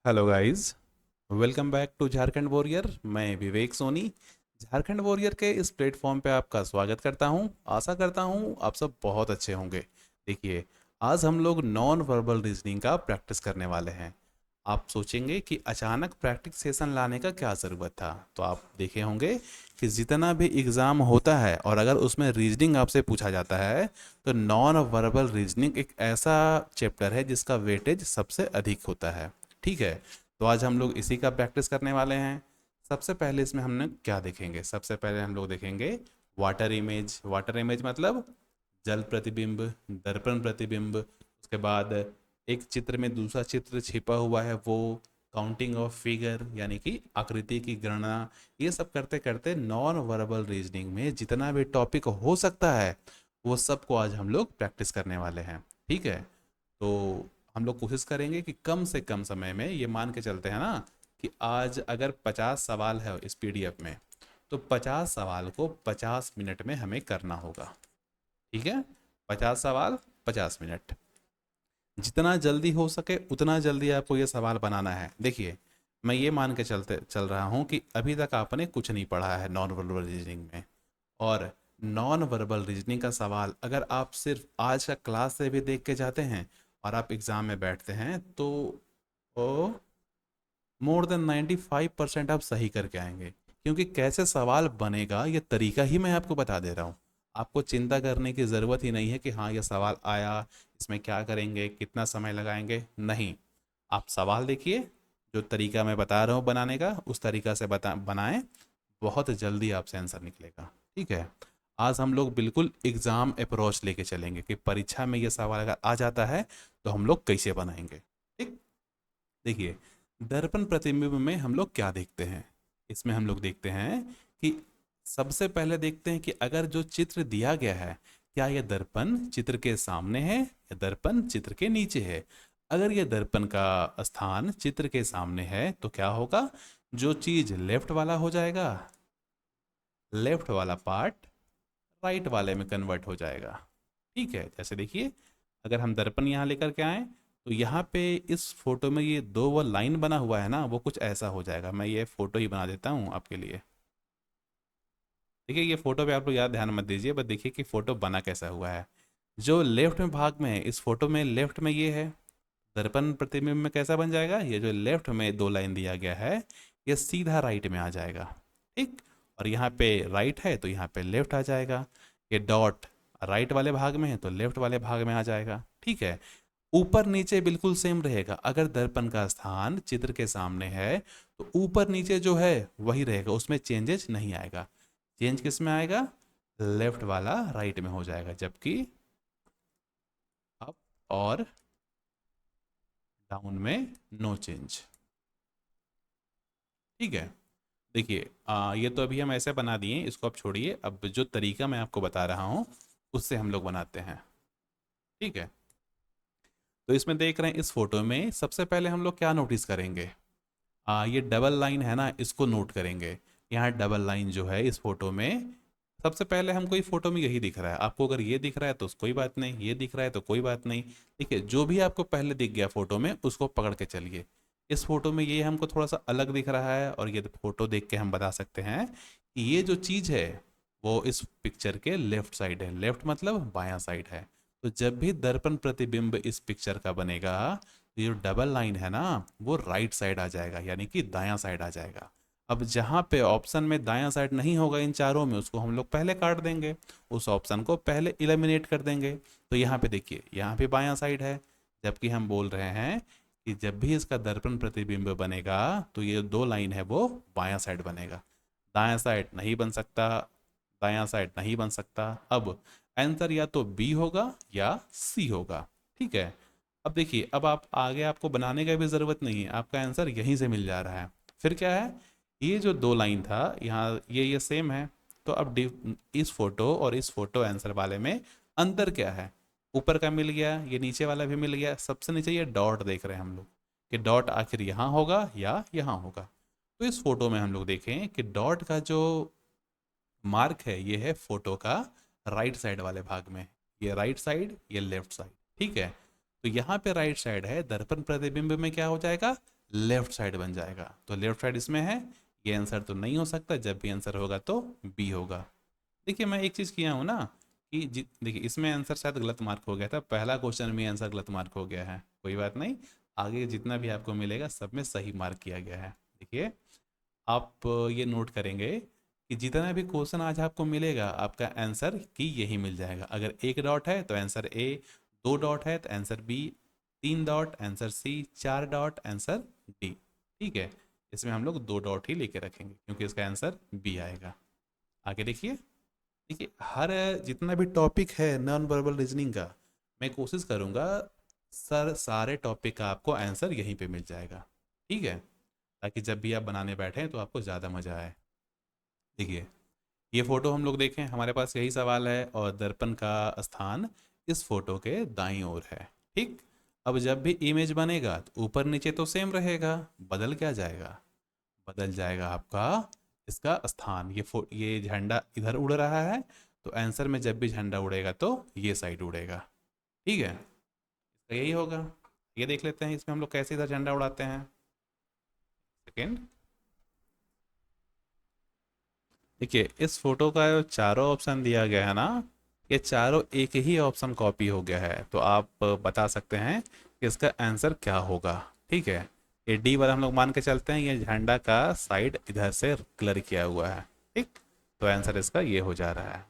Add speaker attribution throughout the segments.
Speaker 1: Hello guys, welcome back to Jharkhand warrior. मैं Vivek Soni Jharkhand warrior के इस प्लेटफॉर्म पे आपका स्वागत करता हूं। आशा करता हूं आप सब बहुत अच्छे होंगे। देखिए, आज हम लोग नॉन वर्बल रीजनिंग का प्रैक्टिस करने वाले हैं। आप सोचेंगे कि अचानक प्रैक्टिस सेशन लाने का क्या ज़रूरत था, तो आप देखे होंगे कि जितना भी एग्ज़ाम होता है और अगर उसमें रीजनिंग आपसे पूछा जाता है तो नॉन वर्बल रीजनिंग एक ऐसा चैप्टर है जिसका वेटेज सबसे अधिक होता है। ठीक है, तो आज हम लोग इसी का प्रैक्टिस करने वाले हैं। सबसे पहले इसमें हमने क्या देखेंगे? सबसे पहले हम लोग देखेंगे वाटर इमेज। वाटर इमेज मतलब जल प्रतिबिंब, दर्पण प्रतिबिंब। उसके बाद एक चित्र में दूसरा चित्र छिपा हुआ है, वो काउंटिंग ऑफ फिगर यानी कि आकृति की गणना। ये सब करते करते नॉन वर्बल रीजनिंग में जितना भी टॉपिक हो सकता है वो सब को आज हम लोग प्रैक्टिस करने वाले हैं। ठीक है, तो हम लोग कोशिश करेंगे कि कम से कम समय में, ये मान के चलते हैं ना कि आज अगर 50 सवाल है इस पीडीएफ में, तो 50 सवाल को 50 मिनट में हमें करना होगा। ठीक है, 50 सवाल 50 मिनट। जितना जल्दी हो सके उतना जल्दी आपको ये सवाल बनाना है। देखिए, मैं ये मान के चल रहा हूँ कि अभी तक आपने कुछ नहीं पढ़ा है नॉन वर्बल रीजनिंग में। और नॉन वर्बल रीजनिंग का सवाल अगर आप सिर्फ आज का क्लास से भी देख के जाते हैं और आप एग्ज़ाम में बैठते हैं तो ओ मोर देन 95% आप सही करके आएंगे। क्योंकि कैसे सवाल बनेगा ये तरीका ही मैं आपको बता दे रहा हूँ। आपको चिंता करने की ज़रूरत ही नहीं है कि हाँ ये सवाल आया, इसमें क्या करेंगे, कितना समय लगाएंगे। नहीं, आप सवाल देखिए, जो तरीका मैं बता रहा हूँ बनाने का उस तरीका से बनाएं, बहुत जल्दी आपसे आंसर निकलेगा। ठीक है, आज हम लोग बिल्कुल एग्ज़ाम अप्रोच लेके चलेंगे कि परीक्षा में ये सवाल अगर आ जाता है तो हम लोग कैसे बनाएंगे। ठीक, देखिए, दर्पण प्रतिबिंब में हम लोग क्या देखते हैं? इसमें हम लोग देखते हैं कि सबसे पहले देखते हैं कि अगर जो चित्र दिया गया है, क्या यह दर्पण चित्र के सामने है या दर्पण चित्र के नीचे है। अगर यह दर्पण का स्थान चित्र के सामने है तो क्या होगा? जो चीज लेफ्ट वाला हो जाएगा, लेफ्ट वाला पार्ट राइट वाले में कन्वर्ट हो जाएगा। ठीक है, जैसे देखिए, अगर हम दर्पण यहाँ लेकर के आए तो यहाँ पे इस फोटो में ये दो वो लाइन बना हुआ है ना, वो कुछ ऐसा हो जाएगा। मैं ये फोटो ही बना देता हूँ आपके लिए। देखिए, ये फोटो पे आप लोग याद ध्यान मत दीजिए, बस देखिए कि फोटो बना कैसा हुआ है। जो लेफ्ट में भाग में है इस फोटो में, लेफ्ट में ये है, दर्पण प्रतिबिंब में कैसा बन जाएगा? ये जो लेफ्ट में दो लाइन दिया गया है ये सीधा राइट में आ जाएगा। ठीक, और यहाँ पे राइट है तो यहाँ पे लेफ्ट आ जाएगा। ये डॉट राइट वाले भाग में है तो लेफ्ट वाले भाग में आ जाएगा। ठीक है, ऊपर नीचे बिल्कुल सेम रहेगा। अगर दर्पण का स्थान चित्र के सामने है तो ऊपर नीचे जो है वही रहेगा, उसमें चेंजेस नहीं आएगा। चेंज किस में आएगा? लेफ्ट वाला राइट में हो जाएगा, जबकि अप और डाउन में नो चेंज। ठीक है, देखिए, ये तो अभी हम ऐसे बना दिए, इसको आप छोड़िए। अब जो तरीका मैं आपको बता रहा हूँ उससे हम लोग बनाते हैं। ठीक है, तो इसमें देख रहे हैं इस फोटो में सबसे पहले हम लोग क्या नोटिस करेंगे? ये डबल लाइन है ना, इसको नोट करेंगे। यहाँ डबल लाइन जो है इस फोटो में, सबसे पहले हमको इस फोटो में यही दिख रहा है। आपको अगर ये दिख रहा है तो कोई बात नहीं, ये दिख रहा है तो कोई बात नहीं। ठीक है, जो भी आपको पहले दिख गया फोटो में उसको पकड़ के चलिए। इस फोटो में ये हमको थोड़ा सा अलग दिख रहा है और ये फोटो देख के हम बता सकते हैं कि ये जो चीज़ है वो इस पिक्चर के लेफ्ट साइड है। लेफ्ट मतलब बायां साइड है। तो जब भी दर्पण प्रतिबिंब इस पिक्चर का बनेगा तो ये जो डबल लाइन है ना वो राइट साइड आ जाएगा, यानी कि दायां साइड आ जाएगा। अब जहाँ पे ऑप्शन में दायां साइड नहीं होगा इन चारों में, उसको हम लोग पहले काट देंगे, उस ऑप्शन को पहले इलिमिनेट कर देंगे। तो यहाँ पे देखिए, यहाँ पे बायां साइड है, जबकि हम बोल रहे हैं कि जब भी इसका दर्पण प्रतिबिंब बनेगा तो ये दो लाइन है वो बायां साइड बनेगा, दायां साइड नहीं बन सकता। दायां साइड नहीं बन सकता। अब आंसर या तो बी होगा या सी होगा। ठीक है, अब देखिए, अब आप आगे आपको बनाने का भी ज़रूरत नहीं है, आपका आंसर यहीं से मिल जा रहा है। फिर क्या है, ये जो दो लाइन था यहाँ, ये सेम है। तो अब इस फोटो और इस फोटो आंसर वाले में अंतर क्या है? ऊपर का मिल गया, ये नीचे वाला भी मिल गया। सबसे नीचे ये डॉट देख रहे हैं हम लोग कि डॉट आखिर यहाँ होगा या यहाँ होगा। तो इस फोटो में हम लोग देखें कि डॉट का जो मार्क है ये है फोटो का राइट साइड वाले भाग में। ये राइट साइड, ये लेफ्ट साइड। ठीक है, तो यहाँ पे राइट साइड है, दर्पण प्रतिबिंब में क्या हो जाएगा? लेफ्ट साइड बन जाएगा। तो लेफ्ट साइड इसमें है, ये आंसर तो नहीं हो सकता, जब भी आंसर होगा तो बी होगा। देखिए मैं एक चीज़ किया हूँ ना कि देखिए इसमें आंसर शायद गलत मार्क हो गया था, पहला क्वेश्चन में आंसर गलत मार्क हो गया है, कोई बात नहीं, आगे जितना भी आपको मिलेगा सब में सही मार्क किया गया है। देखिए आप ये नोट करेंगे कि जितना भी क्वेश्चन आज आपको मिलेगा आपका आंसर की यही मिल जाएगा। अगर एक डॉट है तो आंसर ए, दो डॉट है तो आंसर बी, तीन डॉट आंसर सी, चार डॉट आंसर डी। ठीक है, इसमें हम लोग दो डॉट ही लेके रखेंगे क्योंकि इसका आंसर बी आएगा। आगे देखिए, देखिए हर जितना भी टॉपिक है नॉन वर्बल रीजनिंग का, मैं कोशिश करूंगा सर सारे टॉपिक का आपको आंसर यहीं पे मिल जाएगा। ठीक है, ताकि जब भी आप बनाने बैठें तो आपको ज़्यादा मज़ा आए। देखिए ये फोटो हम लोग देखें, हमारे पास यही सवाल है और दर्पण का स्थान इस फोटो के दाईं ओर है। ठीक, अब जब भी इमेज बनेगा तो ऊपर नीचे तो सेम रहेगा, बदल क्या जाएगा, बदल जाएगा आपका इसका स्थान। ये झंडा इधर उड़ रहा है तो आंसर में जब भी झंडा उड़ेगा तो ये साइड उड़ेगा। ठीक है, तो यही होगा। ये देख लेते हैं इसमें हम लोग कैसे इधर झंडा उड़ाते हैं। सेकेंड, देखिए इस फोटो का जो चारों ऑप्शन दिया गया है ना, ये चारों एक ही ऑप्शन कॉपी हो गया है, तो आप बता सकते हैं कि इसका आंसर क्या होगा। ठीक है, ये डी वाला हम लोग मान के चलते हैं, ये झंडा का साइड इधर से कलर किया हुआ है। ठीक, तो आंसर इसका ये हो जा रहा है।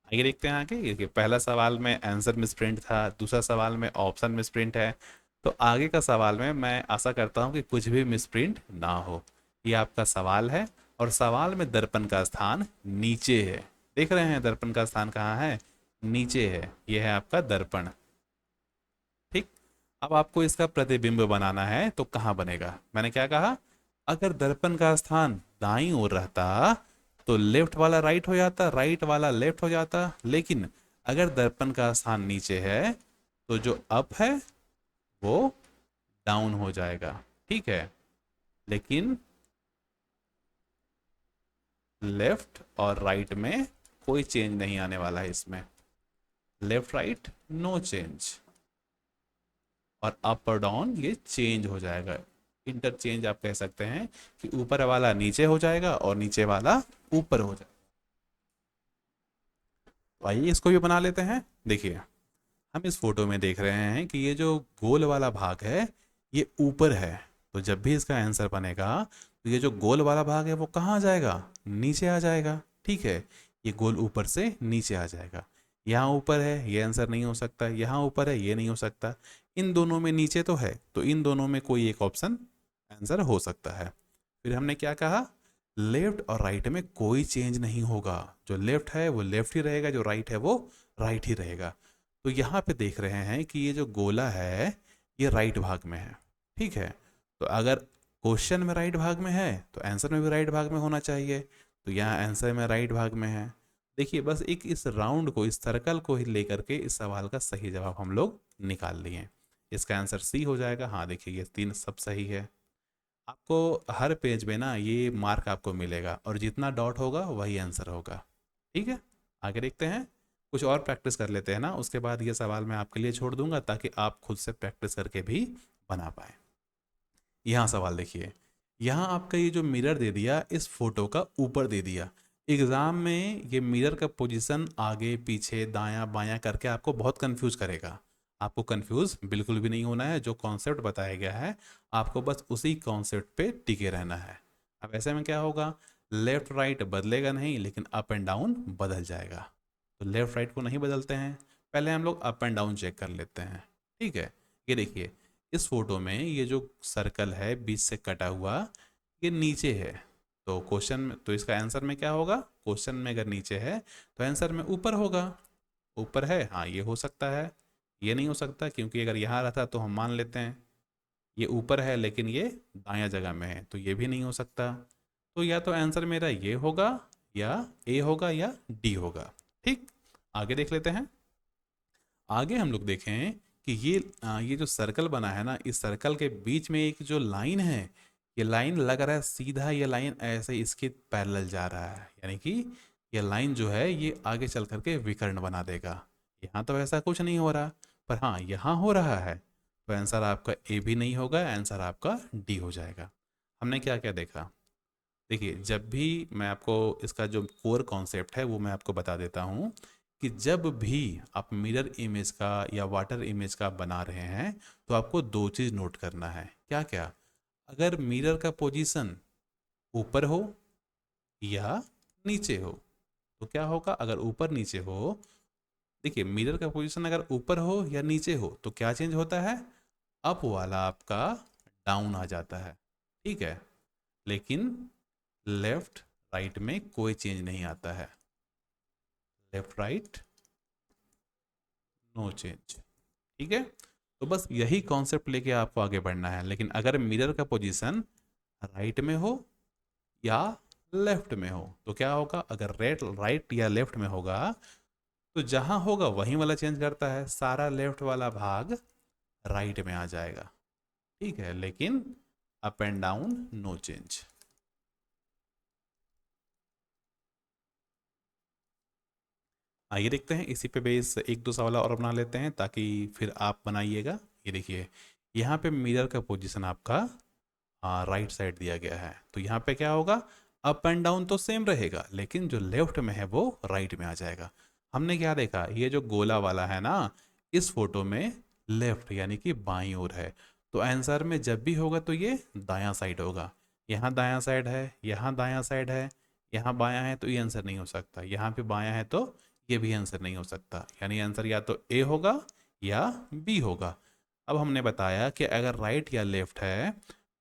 Speaker 1: आगे देखते हैं आगे। ये पहला सवाल में आंसर मिसप्रिंट था, दूसरा सवाल में ऑप्शन मिसप्रिंट है, तो आगे का सवाल में मैं आशा करता हूँ कि कुछ भी मिसप्रिंट ना हो। ये आपका सवाल है और सवाल में दर्पण का स्थान नीचे है। देख रहे हैं दर्पण का स्थान कहाँ है, नीचे है, ये है आपका दर्पण। ठीक, अब आपको इसका प्रतिबिंब बनाना है तो कहाँ बनेगा, मैंने क्या कहा, अगर दर्पण का स्थान दाईं ओर रहता तो लेफ्ट वाला राइट हो जाता, राइट वाला लेफ्ट हो जाता, लेकिन अगर दर्पण का स्थान नीचे है तो जो अप है वो डाउन हो जाएगा। ठीक है, लेकिन लेफ्ट और राइट में कोई चेंज नहीं आने वाला है इसमें, लेफ्ट राइट नो चेंज, और अप और डाउन ये चेंज हो जाएगा। इंटरचेंज आप कह सकते हैं कि ऊपर वाला नीचे हो जाएगा और नीचे वाला ऊपर हो जाएगा। तो आइए इसको भी बना लेते हैं। देखिए हम इस फोटो में देख रहे हैं कि ये जो गोल वाला भाग है ये ऊपर है, तो जब भी इसका आंसर बनेगा तो ये जो गोल वाला भाग है वो कहाँ आ जाएगा, नीचे आ जाएगा। ठीक है, ये गोल ऊपर से नीचे आ जाएगा। यहाँ ऊपर है ये आंसर नहीं हो सकता, यहाँ ऊपर है ये नहीं हो सकता, इन दोनों में नीचे तो है, तो इन दोनों में कोई एक ऑप्शन आंसर हो सकता है। फिर हमने क्या कहा, लेफ्ट और राइट में कोई चेंज नहीं होगा, जो लेफ्ट है वो लेफ्ट ही रहेगा, जो राइट है वो राइट ही रहेगा। तो यहाँ पे देख रहे हैं कि ये जो गोला है ये राइट भाग में है। ठीक है, तो अगर क्वेश्चन में राइट भाग में है तो आंसर में भी राइट भाग में होना चाहिए, तो यहाँ आंसर में राइट भाग में है। देखिए बस एक इस राउंड को, इस सर्कल को ही लेकर के इस सवाल का सही जवाब हम लोग निकाल लिए। इसका आंसर सी हो जाएगा। हाँ देखिए ये तीन सब सही है। आपको हर पेज में ना ये मार्क आपको मिलेगा और जितना डॉट होगा वही आंसर होगा। ठीक है, आगे देखते हैं, कुछ और प्रैक्टिस कर लेते हैं ना, उसके बाद ये सवाल मैं आपके लिए छोड़ दूंगा ताकि आप खुद से प्रैक्टिस करके भी बना पाए। यहाँ सवाल देखिए, यहाँ आपका ये जो मिरर दे दिया इस फोटो का ऊपर दे दिया। एग्जाम में ये मिरर का पोजीशन आगे पीछे दायां बायां करके आपको बहुत कंफ्यूज करेगा। आपको कंफ्यूज बिल्कुल भी नहीं होना है, जो कॉन्सेप्ट बताया गया है आपको बस उसी कॉन्सेप्ट पे टिके रहना है। अब ऐसे में क्या होगा, लेफ्ट राइट बदलेगा नहीं लेकिन अप एंड डाउन बदल जाएगा। तो लेफ्ट राइट को नहीं बदलते हैं, पहले हम लोग अप एंड डाउन चेक कर लेते हैं। ठीक है, ये देखिए इस फोटो में ये जो सर्कल है बीच से कटा हुआ ये नीचे है, तो क्वेश्चन में तो इसका आंसर में क्या होगा, क्वेश्चन में अगर नीचे है तो आंसर में ऊपर होगा। ऊपर है, हाँ ये हो सकता है, ये नहीं हो सकता क्योंकि अगर यहाँ रहता तो हम मान लेते हैं ये ऊपर है लेकिन ये दायां जगह में है, तो ये भी नहीं हो सकता। तो या तो आंसर मेरा ये होगा या ए होगा या डी होगा। ठीक, आगे देख लेते हैं। आगे हम लोग देखें कि ये जो सर्कल बना है ना, इस सर्कल के बीच में एक जो लाइन है, ये लाइन लग रहा है सीधा, ये लाइन ऐसे इसके पैरेलल जा रहा है, यानी कि ये लाइन जो है ये आगे चल करके विकर्ण बना देगा। यहाँ तो ऐसा कुछ नहीं हो रहा, पर हाँ यहाँ हो रहा है। तो आंसर आपका ए भी नहीं होगा, आंसर आपका डी हो जाएगा। हमने क्या क्या देखा? देखिए, जब भी मैं आपको इसका जो कोर कॉन्सेप्ट है वो मैं आपको बता देता हूँ कि जब भी आप मिरर इमेज का या वाटर इमेज का बना रहे हैं तो आपको दो चीज़ नोट करना है। क्या क्या? अगर मिरर का पोजीशन ऊपर हो या नीचे हो तो क्या होगा? अगर ऊपर नीचे हो, देखिए मिरर का पोजीशन अगर ऊपर हो या नीचे हो तो क्या चेंज होता है? अप वाला आपका डाउन आ जाता है, ठीक है। लेकिन लेफ्ट राइट में कोई चेंज नहीं आता है, लेफ्ट राइट नो चेंज, ठीक है। तो बस यही कॉन्सेप्ट लेके आपको आगे बढ़ना है। लेकिन अगर मिरर का पोजीशन राइट में हो या लेफ्ट में हो तो क्या होगा? अगर राइट या लेफ्ट में होगा तो जहां होगा वहीं वाला चेंज करता है, सारा लेफ्ट वाला भाग राइट में आ जाएगा, ठीक है। लेकिन up and down no change. आइए देखते हैं, इसी पे बेस एक दो सवाल और बना लेते हैं ताकि फिर आप बनाइएगा। ये देखिए, यहाँ पे मिरर का पोजीशन आपका राइट साइड दिया गया है, तो यहाँ पे क्या होगा? अप एंड डाउन तो सेम रहेगा, लेकिन जो लेफ्ट में है वो राइट में आ जाएगा। हमने क्या देखा? ये जो गोला वाला है ना, इस फोटो में लेफ्ट यानी कि बाईं ओर है, तो आंसर में जब भी होगा तो ये दायां साइड होगा। यहाँ दायां साइड है, यहाँ दायां साइड है, यहाँ बायां है, तो ये आंसर नहीं हो सकता। यहाँ पे बायां है तो ये भी आंसर नहीं हो सकता, यानी आंसर या तो ए होगा या बी होगा। अब हमने बताया कि अगर राइट या लेफ्ट है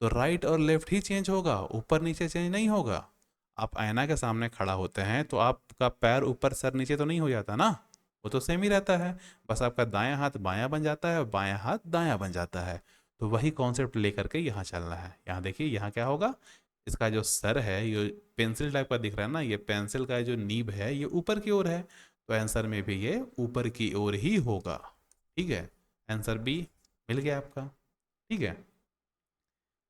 Speaker 1: तो राइट और लेफ्ट ही चेंज होगा, ऊपर नीचे चेंज नहीं होगा। आप आईना के सामने खड़ा होते हैं तो आपका पैर ऊपर सर नीचे तो नहीं हो जाता ना, वो तो सेम ही रहता है। बस आपका दायां हाथ बायां बन जाता है और बायां हाथ दायां बन जाता है। तो वही कॉन्सेप्ट लेकर के यहाँ चलना है। यहाँ देखिए, यहाँ क्या होगा? इसका जो सर है ये पेंसिल टाइप का दिख रहा है ना, ये पेंसिल का जो नीब है ये ऊपर की ओर है, तो आंसर में भी ये ऊपर की ओर ही होगा, ठीक है। आंसर बी मिल गया आपका, ठीक है।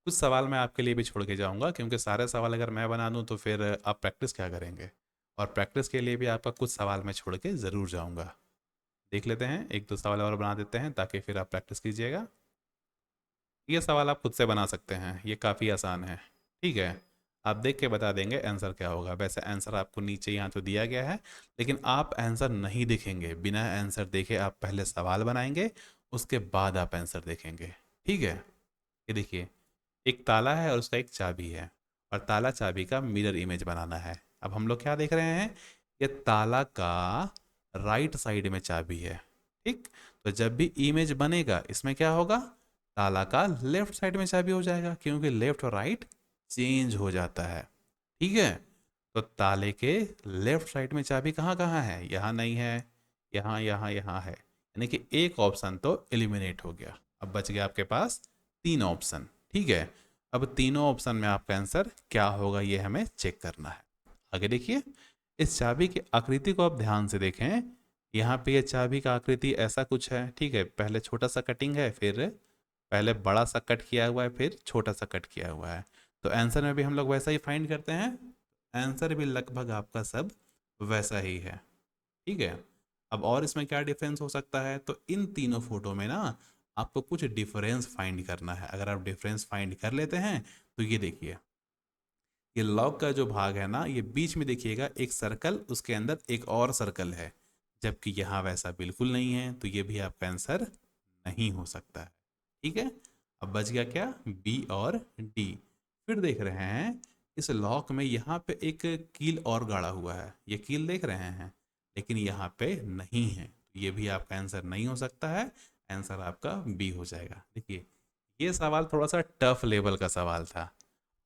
Speaker 1: कुछ सवाल मैं आपके लिए भी छोड़ के जाऊंगा, क्योंकि सारे सवाल अगर मैं बना दूं तो फिर आप प्रैक्टिस क्या करेंगे। और प्रैक्टिस के लिए भी आपका कुछ सवाल मैं छोड़ के ज़रूर जाऊंगा। देख लेते हैं, एक दो सवाल और बना देते हैं ताकि फिर आप प्रैक्टिस कीजिएगा। ये सवाल आप खुद से बना सकते हैं, ये काफ़ी आसान है, ठीक है। आप देख के बता देंगे आंसर क्या होगा। वैसे आंसर आपको नीचे यहाँ तो दिया गया है, लेकिन आप आंसर नहीं देखेंगे, बिना आंसर देखे आप पहले सवाल बनाएंगे, उसके बाद आप आंसर देखेंगे, ठीक है। ये देखिए, एक ताला है और उसका एक चाबी है, और ताला चाबी का मिरर इमेज बनाना है। अब हम लोग क्या देख रहे हैं? ये ताला का राइट साइड में चाबी है, ठीक। तो जब भी इमेज बनेगा इसमें क्या होगा? ताला का लेफ्ट साइड में चाबी हो जाएगा, क्योंकि लेफ्ट और राइट चेंज हो जाता है, ठीक है। तो ताले के लेफ्ट साइड में चाबी कहाँ कहाँ है? यहाँ नहीं है, यहाँ यहाँ यहाँ है, यानी कि एक ऑप्शन तो एलिमिनेट हो गया। अब बच गया आपके पास तीन ऑप्शन, ठीक है। अब तीनों ऑप्शन में आपका आंसर क्या होगा ये हमें चेक करना है। आगे देखिए, इस चाबी की आकृति को आप ध्यान से देखें। यहाँ पे ये चाबी का आकृति ऐसा कुछ है, ठीक है। पहले छोटा सा कटिंग है, फिर पहले बड़ा सा कट किया हुआ है, फिर छोटा सा कट किया हुआ है। तो आंसर में भी हम लोग वैसा ही फाइंड करते हैं, आंसर भी लगभग आपका सब वैसा ही है, ठीक है। अब और इसमें क्या डिफरेंस हो सकता है? तो इन तीनों फोटो में ना आपको कुछ डिफरेंस फाइंड करना है। अगर आप डिफरेंस फाइंड कर लेते हैं तो ये देखिए, ये लॉग का जो भाग है ना, ये बीच में देखिएगा एक सर्कल, उसके अंदर एक और सर्कल है, जबकि यहाँ वैसा बिल्कुल नहीं है, तो ये भी आपका आंसर नहीं हो सकता है, ठीक है। अब बच गया क्या? बी और डी। फिर देख रहे हैं इस लॉक में यहाँ पे एक कील और गाड़ा हुआ है, ये कील देख रहे हैं, लेकिन यहाँ पे नहीं है, तो ये भी आपका आंसर नहीं हो सकता है। आंसर आपका बी हो जाएगा। देखिए, ये सवाल थोड़ा सा टफ लेवल का सवाल था।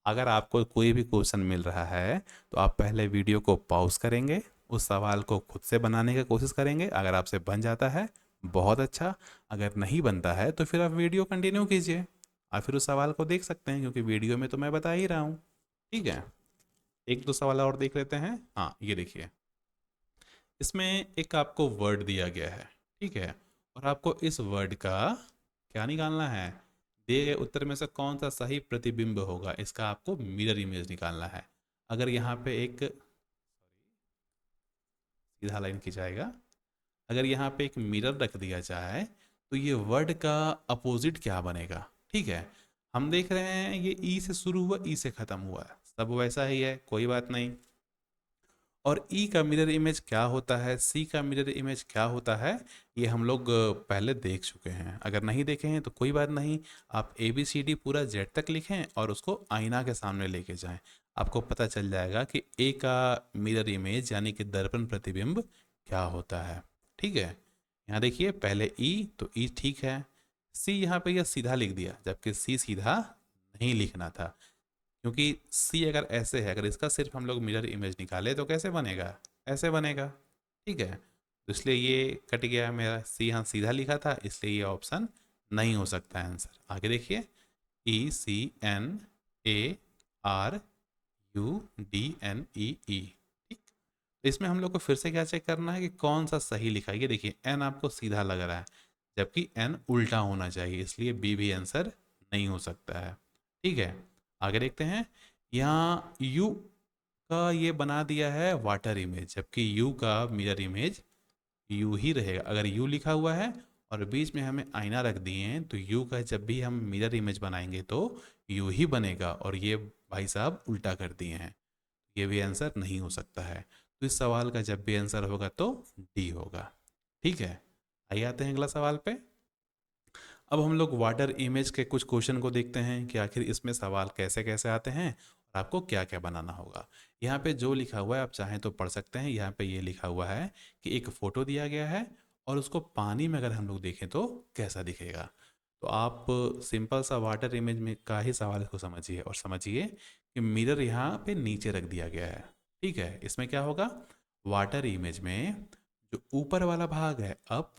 Speaker 1: अगर आपको कोई भी क्वेश्चन मिल रहा है तो आप पहले वीडियो को पॉज करेंगे, उस सवाल को खुद से बनाने की कोशिश करेंगे। अगर आपसे बन जाता है बहुत अच्छा, अगर नहीं बनता है तो फिर आप वीडियो कंटिन्यू कीजिए, आप फिर उस सवाल को देख सकते हैं, क्योंकि वीडियो में तो मैं बता ही रहा हूँ, ठीक है। एक दो सवाल और देख लेते हैं। हाँ, ये देखिए, इसमें एक आपको वर्ड दिया गया है, ठीक है, और आपको इस वर्ड का क्या निकालना है? दिए गए उत्तर में से कौन सा सही प्रतिबिंब होगा, इसका आपको मिरर इमेज निकालना है। अगर यहाँ पे एक सीधा लाइन खिंचाएगा, अगर यहाँ पे एक मिरर रख दिया जाए तो ये वर्ड का अपोजिट क्या बनेगा? ठीक है, हम देख रहे हैं ये ई से शुरू हुआ, ई से खत्म हुआ, सब वैसा ही है, कोई बात नहीं। और ई का मिरर इमेज क्या होता है, सी का मिरर इमेज क्या होता है, ये हम लोग पहले देख चुके हैं। अगर नहीं देखे हैं तो कोई बात नहीं, आप ए बी सी डी पूरा जेड तक लिखें और उसको आईना के सामने लेके जाएं, आपको पता चल जाएगा कि ए का मिरर इमेज यानी कि दर्पण प्रतिबिंब क्या होता है। ठीक है, यहाँ देखिए पहले ई, तो ई ठीक है। सी यहाँ पे यह सीधा लिख दिया, जबकि सी सीधा नहीं लिखना था, क्योंकि सी अगर ऐसे है, अगर इसका सिर्फ हम लोग मिरर इमेज निकाले तो कैसे बनेगा, ऐसे बनेगा। ठीक है, तो इसलिए ये कट गया मेरा, सी यहाँ सीधा लिखा था, इसलिए ये ऑप्शन नहीं हो सकता है आंसर। आगे देखिए, E C N A R U D N E E. ठीक, तो इसमें हम लोग को फिर से क्या चेक करना है कि कौन सा सही लिखा है। ये देखिए एन आपको सीधा लग रहा है, जबकि एन उल्टा होना चाहिए, इसलिए बी भी आंसर नहीं हो सकता है। ठीक है, आगे देखते हैं। यहाँ यू का ये बना दिया है वाटर इमेज, जबकि यू का मिरर इमेज यू ही रहेगा। अगर यू लिखा हुआ है और बीच में हमें आईना रख दिए हैं, तो यू का जब भी हम मिरर इमेज बनाएंगे तो यू ही बनेगा, और ये भाई साहब उल्टा कर दिए हैं, ये भी आंसर नहीं हो सकता है। तो इस सवाल का जब भी आंसर होगा तो डी होगा। ठीक है, आइए आते हैं अगला सवाल पे। अब हम लोग वाटर इमेज के कुछ क्वेश्चन को देखते हैं कि आखिर इसमें सवाल कैसे कैसे आते हैं और आपको क्या क्या बनाना होगा। यहाँ पे जो लिखा हुआ है आप चाहें तो पढ़ सकते हैं। यहाँ पे ये लिखा हुआ है कि एक फ़ोटो दिया गया है और उसको पानी में अगर हम लोग देखें तो कैसा दिखेगा। तो आप सिंपल सा वाटर इमेज में का ही सवाल को समझिए, और समझिए कि मिरर यहाँ पे नीचे रख दिया गया है। ठीक है, इसमें क्या होगा, वाटर इमेज में जो ऊपर वाला भाग है अप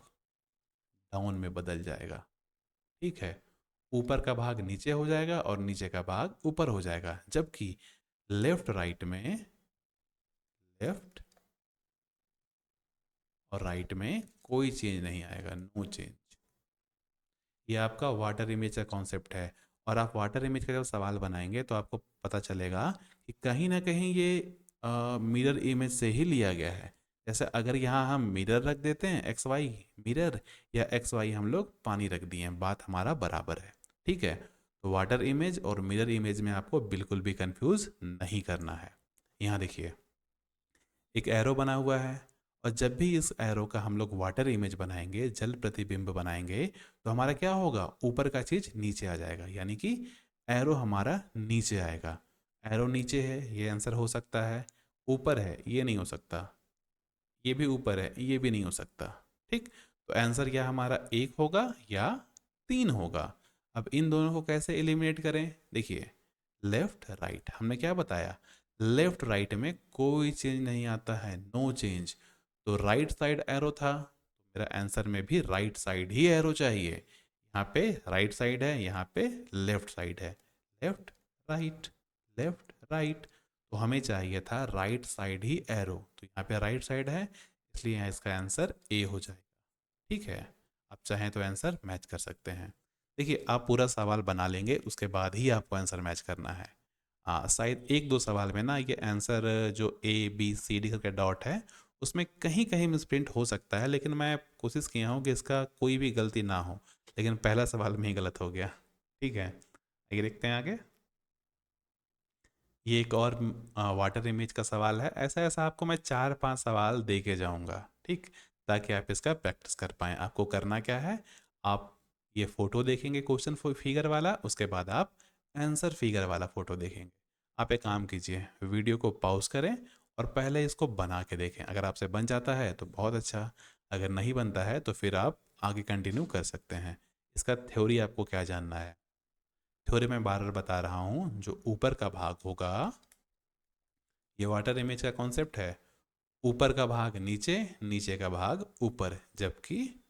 Speaker 1: डाउन में बदल जाएगा। ठीक है, ऊपर का भाग नीचे हो जाएगा और नीचे का भाग ऊपर हो जाएगा, जबकि लेफ्ट राइट में, लेफ्ट और राइट में कोई चेंज नहीं आएगा, नो चेंज। ये आपका वाटर इमेज का कॉन्सेप्ट है। और आप वाटर इमेज का जब सवाल बनाएंगे तो आपको पता चलेगा कि कहीं ना कहीं ये मिरर इमेज से ही लिया गया है। जैसे अगर यहाँ हम मिरर रख देते हैं, एक्स वाई मिरर, या एक्स वाई हम लोग पानी रख दिए हैं, बात हमारा बराबर है। ठीक है, तो वाटर इमेज और मिरर इमेज में आपको बिल्कुल भी कंफ्यूज नहीं करना है। यहाँ देखिए एक एरो बना हुआ है, और जब भी इस एरो का हम लोग वाटर इमेज बनाएंगे, जल प्रतिबिंब बनाएंगे, तो हमारा क्या होगा, ऊपर का चीज नीचे आ जाएगा, यानी कि एरो हमारा नीचे आएगा। एरो नीचे है, ये आंसर हो सकता है। ऊपर है, ये नहीं हो सकता। ये भी ऊपर है, ये भी नहीं हो सकता। ठीक, तो आंसर क्या हमारा एक होगा या तीन होगा। अब इन दोनों को कैसे एलिमिनेट करें, देखिए लेफ्ट राइट हमने क्या बताया, लेफ्ट राइट में कोई चेंज नहीं आता है, नो चेंज। तो राइट साइड एरो था, तो मेरा आंसर में भी राइट साइड ही एरो चाहिए। यहाँ पे राइट साइड है, यहाँ पे लेफ्ट साइड है, लेफ्ट राइट, लेफ्ट राइट, तो हमें चाहिए था राइट साइड ही एरो, तो यहाँ पे राइट साइड है, इसलिए यहाँ इसका आंसर ए हो जाएगा। ठीक है, आप चाहें तो आंसर मैच कर सकते हैं। देखिए आप पूरा सवाल बना लेंगे, उसके बाद ही आपको आंसर मैच करना है। हाँ, शायद एक दो सवाल में ना ये आंसर जो ए बी सी डी करके डॉट है, उसमें कहीं कहीं मिसप्रिंट हो सकता है, लेकिन मैं कोशिश किया हूँ कि इसका कोई भी गलती ना हो, लेकिन पहला सवाल में ही गलत हो गया। ठीक है, आगे देखते हैं आगे। ये एक और वाटर इमेज का सवाल है। ऐसा ऐसा आपको मैं चार पांच सवाल दे के जाऊंगा, ठीक, ताकि आप इसका प्रैक्टिस कर पाएँ। आपको करना क्या है, आप ये फ़ोटो देखेंगे क्वेश्चन फिगर वाला, उसके बाद आप आंसर फिगर वाला फ़ोटो देखेंगे। आप एक काम कीजिए, वीडियो को पॉज करें और पहले इसको बना के देखें। अगर आपसे बन जाता है तो बहुत अच्छा, अगर नहीं बनता है तो फिर आप आगे कंटिन्यू कर सकते हैं। इसका थ्योरी आपको क्या जानना है, थ्योरी में बार बार बता रहा हूँ, जो ऊपर का भाग होगा, ये वाटर इमेज का कॉन्सेप्ट है, ऊपर का भाग नीचे, नीचे का भाग ऊपर, जबकि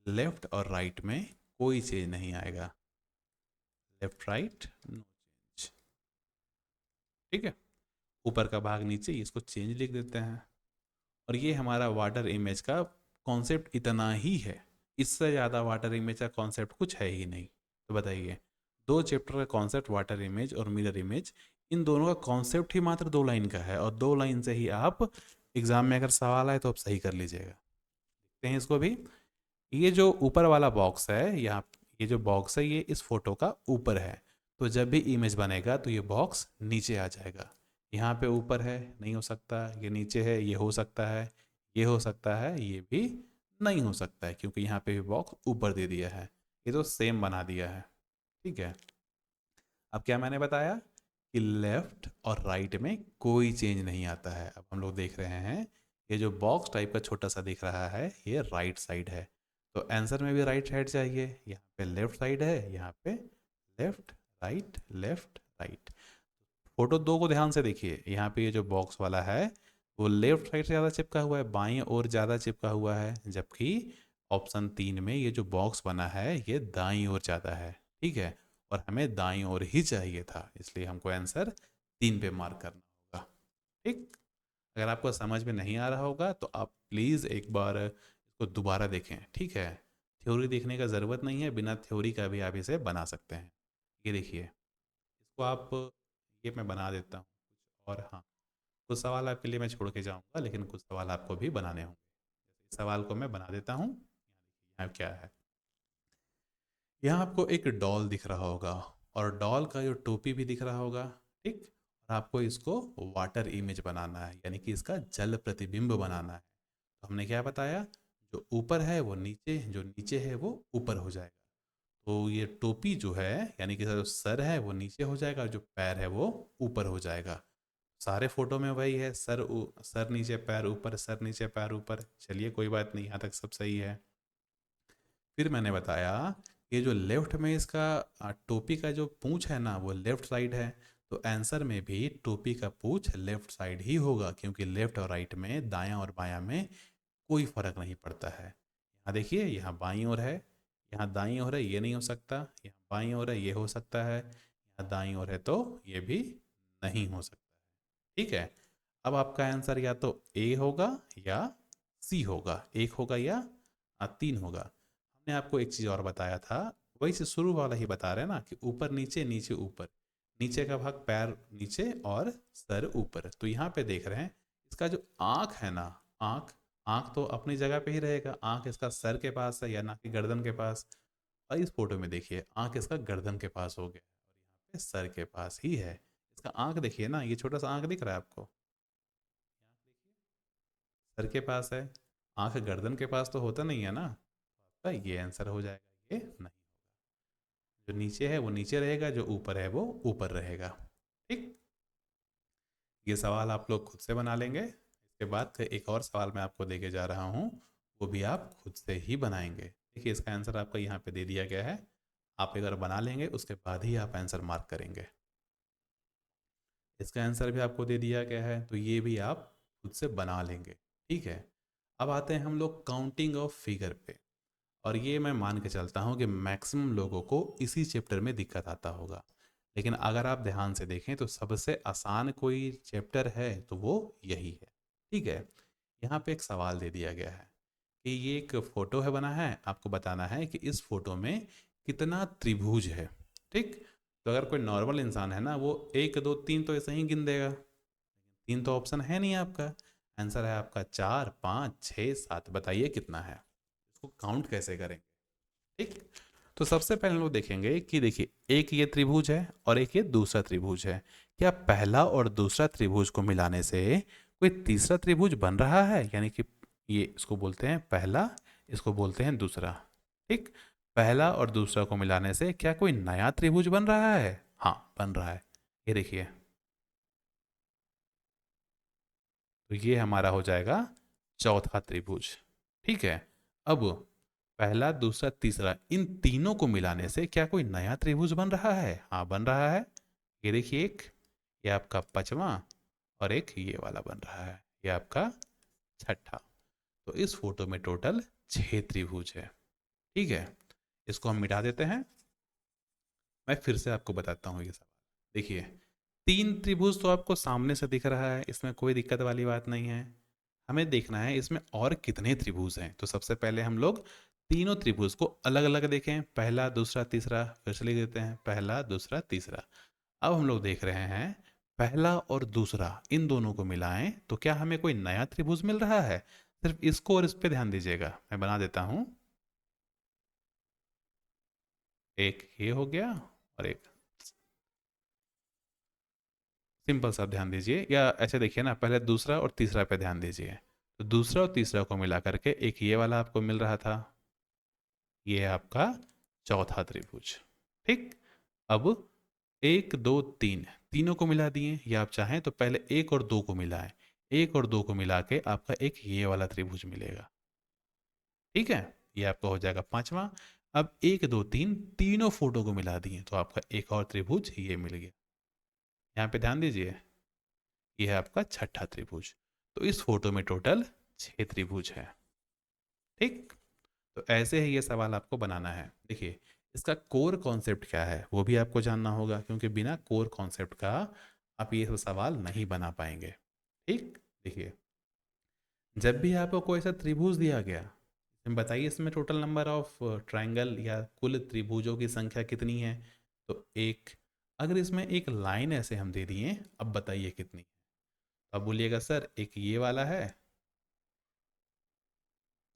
Speaker 1: लेफ्ट और राइट में कोई चेंज नहीं आएगा, लेफ्ट राइट नो चेंज। ठीक है, ऊपर का भाग नीचे, इसको चेंज लिख देते हैं। और ये हमारा वाटर इमेज का कॉन्सेप्ट इतना ही है, इससे ज़्यादा वाटर इमेज का कॉन्सेप्ट कुछ है ही नहीं। तो बताइए, दो चैप्टर का कॉन्सेप्ट वाटर इमेज और मिरर इमेज, इन दोनों का कॉन्सेप्ट ही मात्र दो लाइन का है, और दो लाइन से ही आप एग्जाम में अगर सवाल आए तो आप सही कर लीजिएगा। देखते हैं इसको भी। ये जो ऊपर वाला बॉक्स है यहाँ, ये जो बॉक्स है ये इस फोटो का ऊपर है, तो जब भी इमेज बनेगा तो ये बॉक्स नीचे आ जाएगा। यहाँ पे ऊपर है, नहीं हो सकता। ये नीचे है, ये हो सकता है, ये हो सकता है, ये भी नहीं हो सकता है, क्योंकि यहाँ पे भी बॉक्स ऊपर दे दिया है। ये तो सेम बना दिया है। ठीक है। अब क्या मैंने बताया कि लेफ्ट और राइट में कोई चेंज नहीं आता है। अब हम लोग देख रहे हैं ये जो बॉक्स टाइप का छोटा सा दिख रहा है ये राइट साइड है, तो आंसर में भी राइट साइड चाहिए। यहाँ पे लेफ्ट साइड है, यहाँ पे left right left right. Photo 2 को ध्यान से देखिए, यहाँ पे ये जो बॉक्स वाला है वो लेफ्ट साइड से ज़्यादा चिपका हुआ है, बाईं ओर ज़्यादा चिपका हुआ है, जबकि ऑप्शन 3 में ये जो बॉक्स बना है ये दाईं ओर ज़्यादा है। ठीक है, और हमें दाईं ओर ही चाहिए था, इसलिए हमको आंसर 3 पे मार्क करना होगा। ठीक। अगर आपको समझ में नहीं आ रहा होगा तो आप प्लीज़ एक बार इसको दोबारा देखें। ठीक है, थ्योरी देखने का ज़रूरत नहीं है, बिना थ्योरी का भी आप इसे बना सकते हैं। ये देखिए, इसको आप, ये मैं बना देता हूँ। और हाँ, कुछ सवाल आपके लिए मैं छोड़ के जाऊँगा, लेकिन कुछ सवाल आपको भी बनाने होंगे। इस सवाल को मैं बना देता हूँ। यहाँ क्या है, यहाँ आपको एक डॉल दिख रहा होगा और डॉल का जो टोपी भी दिख रहा होगा। ठीक, और आपको इसको वाटर इमेज बनाना है, यानी कि इसका जल प्रतिबिंब बनाना है। तो हमने क्या बताया, जो ऊपर है वो नीचे, जो नीचे है वो ऊपर हो जाएगा। तो ये टोपी जो है, यानी कि जो सर है वो नीचे हो जाएगा और जो पैर है वो ऊपर हो जाएगा। सारे फोटो में वही है, सर नीचे पैर ऊपर, सर नीचे पैर ऊपर। चलिए कोई बात नहीं, यहाँ तक सब सही है। फिर मैंने बताया ये जो लेफ्ट में इसका टोपी का जो पूंछ है ना वो लेफ्ट साइड है, तो आंसर में भी टोपी का पूंछ लेफ्ट साइड ही होगा, क्योंकि लेफ्ट और राइट में, दायां और बायां में कोई फर्क नहीं पड़ता है। यहाँ देखिए, यहाँ बाईं ओर है, यहाँ दाईं ओर है, ये नहीं हो सकता। यहाँ बाईं ओर है, ये हो सकता है। यहाँ दाईं ओर है तो ये भी नहीं हो सकता। ठीक है, अब आपका आंसर या तो ए होगा या सी होगा, एक होगा या 3 होगा। हमने आपको एक चीज़ और बताया था, वही से शुरू वाला ही बता रहे हैं ना, कि ऊपर नीचे नीचे ऊपर, नीचे का भाग पैर नीचे और सर ऊपर। तो यहाँ पे देख रहे हैं इसका जो आँख है ना, आँख, आँख तो अपनी जगह पे ही रहेगा। आँख इसका सर के पास है या ना कि गर्दन के पास। और इस फोटो में देखिए आँख इसका गर्दन के पास हो गया और यहाँ पे सर के पास ही है। इसका आँख देखिए ना, ये छोटा सा आँख दिख रहा है आपको, सर के पास है। आँख गर्दन के पास तो होता नहीं है ना, तो ये आंसर हो जाएगा, ये नहीं। जो नीचे है वो नीचे रहेगा, जो ऊपर है वो ऊपर रहेगा। ठीक, ये सवाल आप लोग खुद से बना लेंगे। इसके बाद का एक और सवाल मैं आपको देके जा रहा हूँ, वो भी आप खुद से ही बनाएंगे। देखिए इसका आंसर आपका यहाँ पे दे दिया गया है, आप एक बार बना लेंगे उसके बाद ही आप आंसर मार्क करेंगे। इसका आंसर भी आपको दे दिया गया है, तो ये भी आप खुद से बना लेंगे। ठीक है, अब आते हैं हम लोग काउंटिंग ऑफ फिगर पे। और ये मैं मान के चलता हूँ कि मैक्सिमम लोगों को इसी चैप्टर में दिक्कत आता होगा, लेकिन अगर आप ध्यान से देखें तो सबसे आसान कोई चैप्टर है तो वो यही है। ठीक है, यहाँ पे एक सवाल दे दिया गया है कि ये एक फोटो है बना है, आपको बताना है कि इस फोटो में कितना त्रिभुज है। ठीक, तो अगर कोई नॉर्मल इंसान है ना, वो 1 2 3 तो ऐसे ही गिन देगा, 3 तो ऑप्शन है नहीं आपका। आंसर है आपका 4 5 6 7। बताइए कितना है, इसको काउंट कैसे करेंगे। ठीक, तो सबसे पहले हम लोग देखेंगे कि देखिए एक ये त्रिभुज है और एक ये दूसरा त्रिभुज है। क्या पहला और दूसरा त्रिभुज को मिलाने से कोई तीसरा त्रिभुज बन रहा है, यानी कि ये इसको बोलते हैं पहला, इसको बोलते हैं दूसरा। ठीक, पहला और दूसरा को मिलाने से क्या कोई नया त्रिभुज बन रहा है? हाँ बन रहा है, ये देखिए। तो ये हमारा हो जाएगा चौथा त्रिभुज। ठीक है, अब पहला दूसरा तीसरा इन तीनों को मिलाने से क्या कोई नया त्रिभुज बन रहा है? हाँ बन रहा है, ये देखिए एक, ये आपका पांचवा, और एक ये वाला बन रहा है, ये आपका छठा। तो इस फोटो में टोटल 6 त्रिभुज है। ठीक है, इसको हम मिटा देते हैं। मैं फिर से आपको बताता हूँ ये सवाल। देखिए 3 त्रिभुज तो आपको सामने से दिख रहा है, इसमें कोई दिक्कत वाली बात नहीं है। हमें देखना है इसमें और कितने त्रिभुज हैं। तो सबसे पहले हम लोग तीनों त्रिभुज को अलग अलग देखें, पहला दूसरा तीसरा, फिर से लिख देते हैं पहला दूसरा तीसरा। अब हम लोग देख रहे हैं पहला और दूसरा इन दोनों को मिलाएं तो क्या हमें कोई नया त्रिभुज मिल रहा है? सिर्फ इसको और इस पे ध्यान दीजिएगा, मैं बना देता हूं। एक ये हो गया और एक सिंपल सा ध्यान दीजिए, या ऐसे देखिए ना, पहले दूसरा और तीसरा पे ध्यान दीजिए। तो दूसरा और तीसरा को मिला करके एक ये वाला आपको मिल रहा था, ये है आपका चौथा त्रिभुज। ठीक, अब एक दो तीन, तीनों को मिला दिए, या आप चाहें तो पहले एक और दो को मिलाएं। एक और दो को मिला के आपका एक ये वाला त्रिभुज मिलेगा। ठीक है, ये आपका हो जाएगा पांचवा। अब एक दो तीन, तीनों फोटो को मिला दिए तो आपका एक और त्रिभुज ये मिल गया। यहाँ पे ध्यान दीजिए, ये है आपका छठा त्रिभुज। तो इस फोटो में टोटल 6 त्रिभुज है। ठीक, तो ऐसे ही ये सवाल आपको बनाना है। देखिए, इसका कोर कॉन्सेप्ट क्या है वो भी आपको जानना होगा, क्योंकि बिना कोर कॉन्सेप्ट का आप ये सब सवाल नहीं बना पाएंगे। ठीक, देखिए, जब भी आपको कोई सा त्रिभुज दिया गया, बताइए इसमें टोटल नंबर ऑफ ट्रायंगल या कुल त्रिभुजों की संख्या कितनी है। तो एक, अगर इसमें एक लाइन ऐसे हम दे दिए, अब बताइए कितनी। अब बोलिएगा सर एक ये वाला है,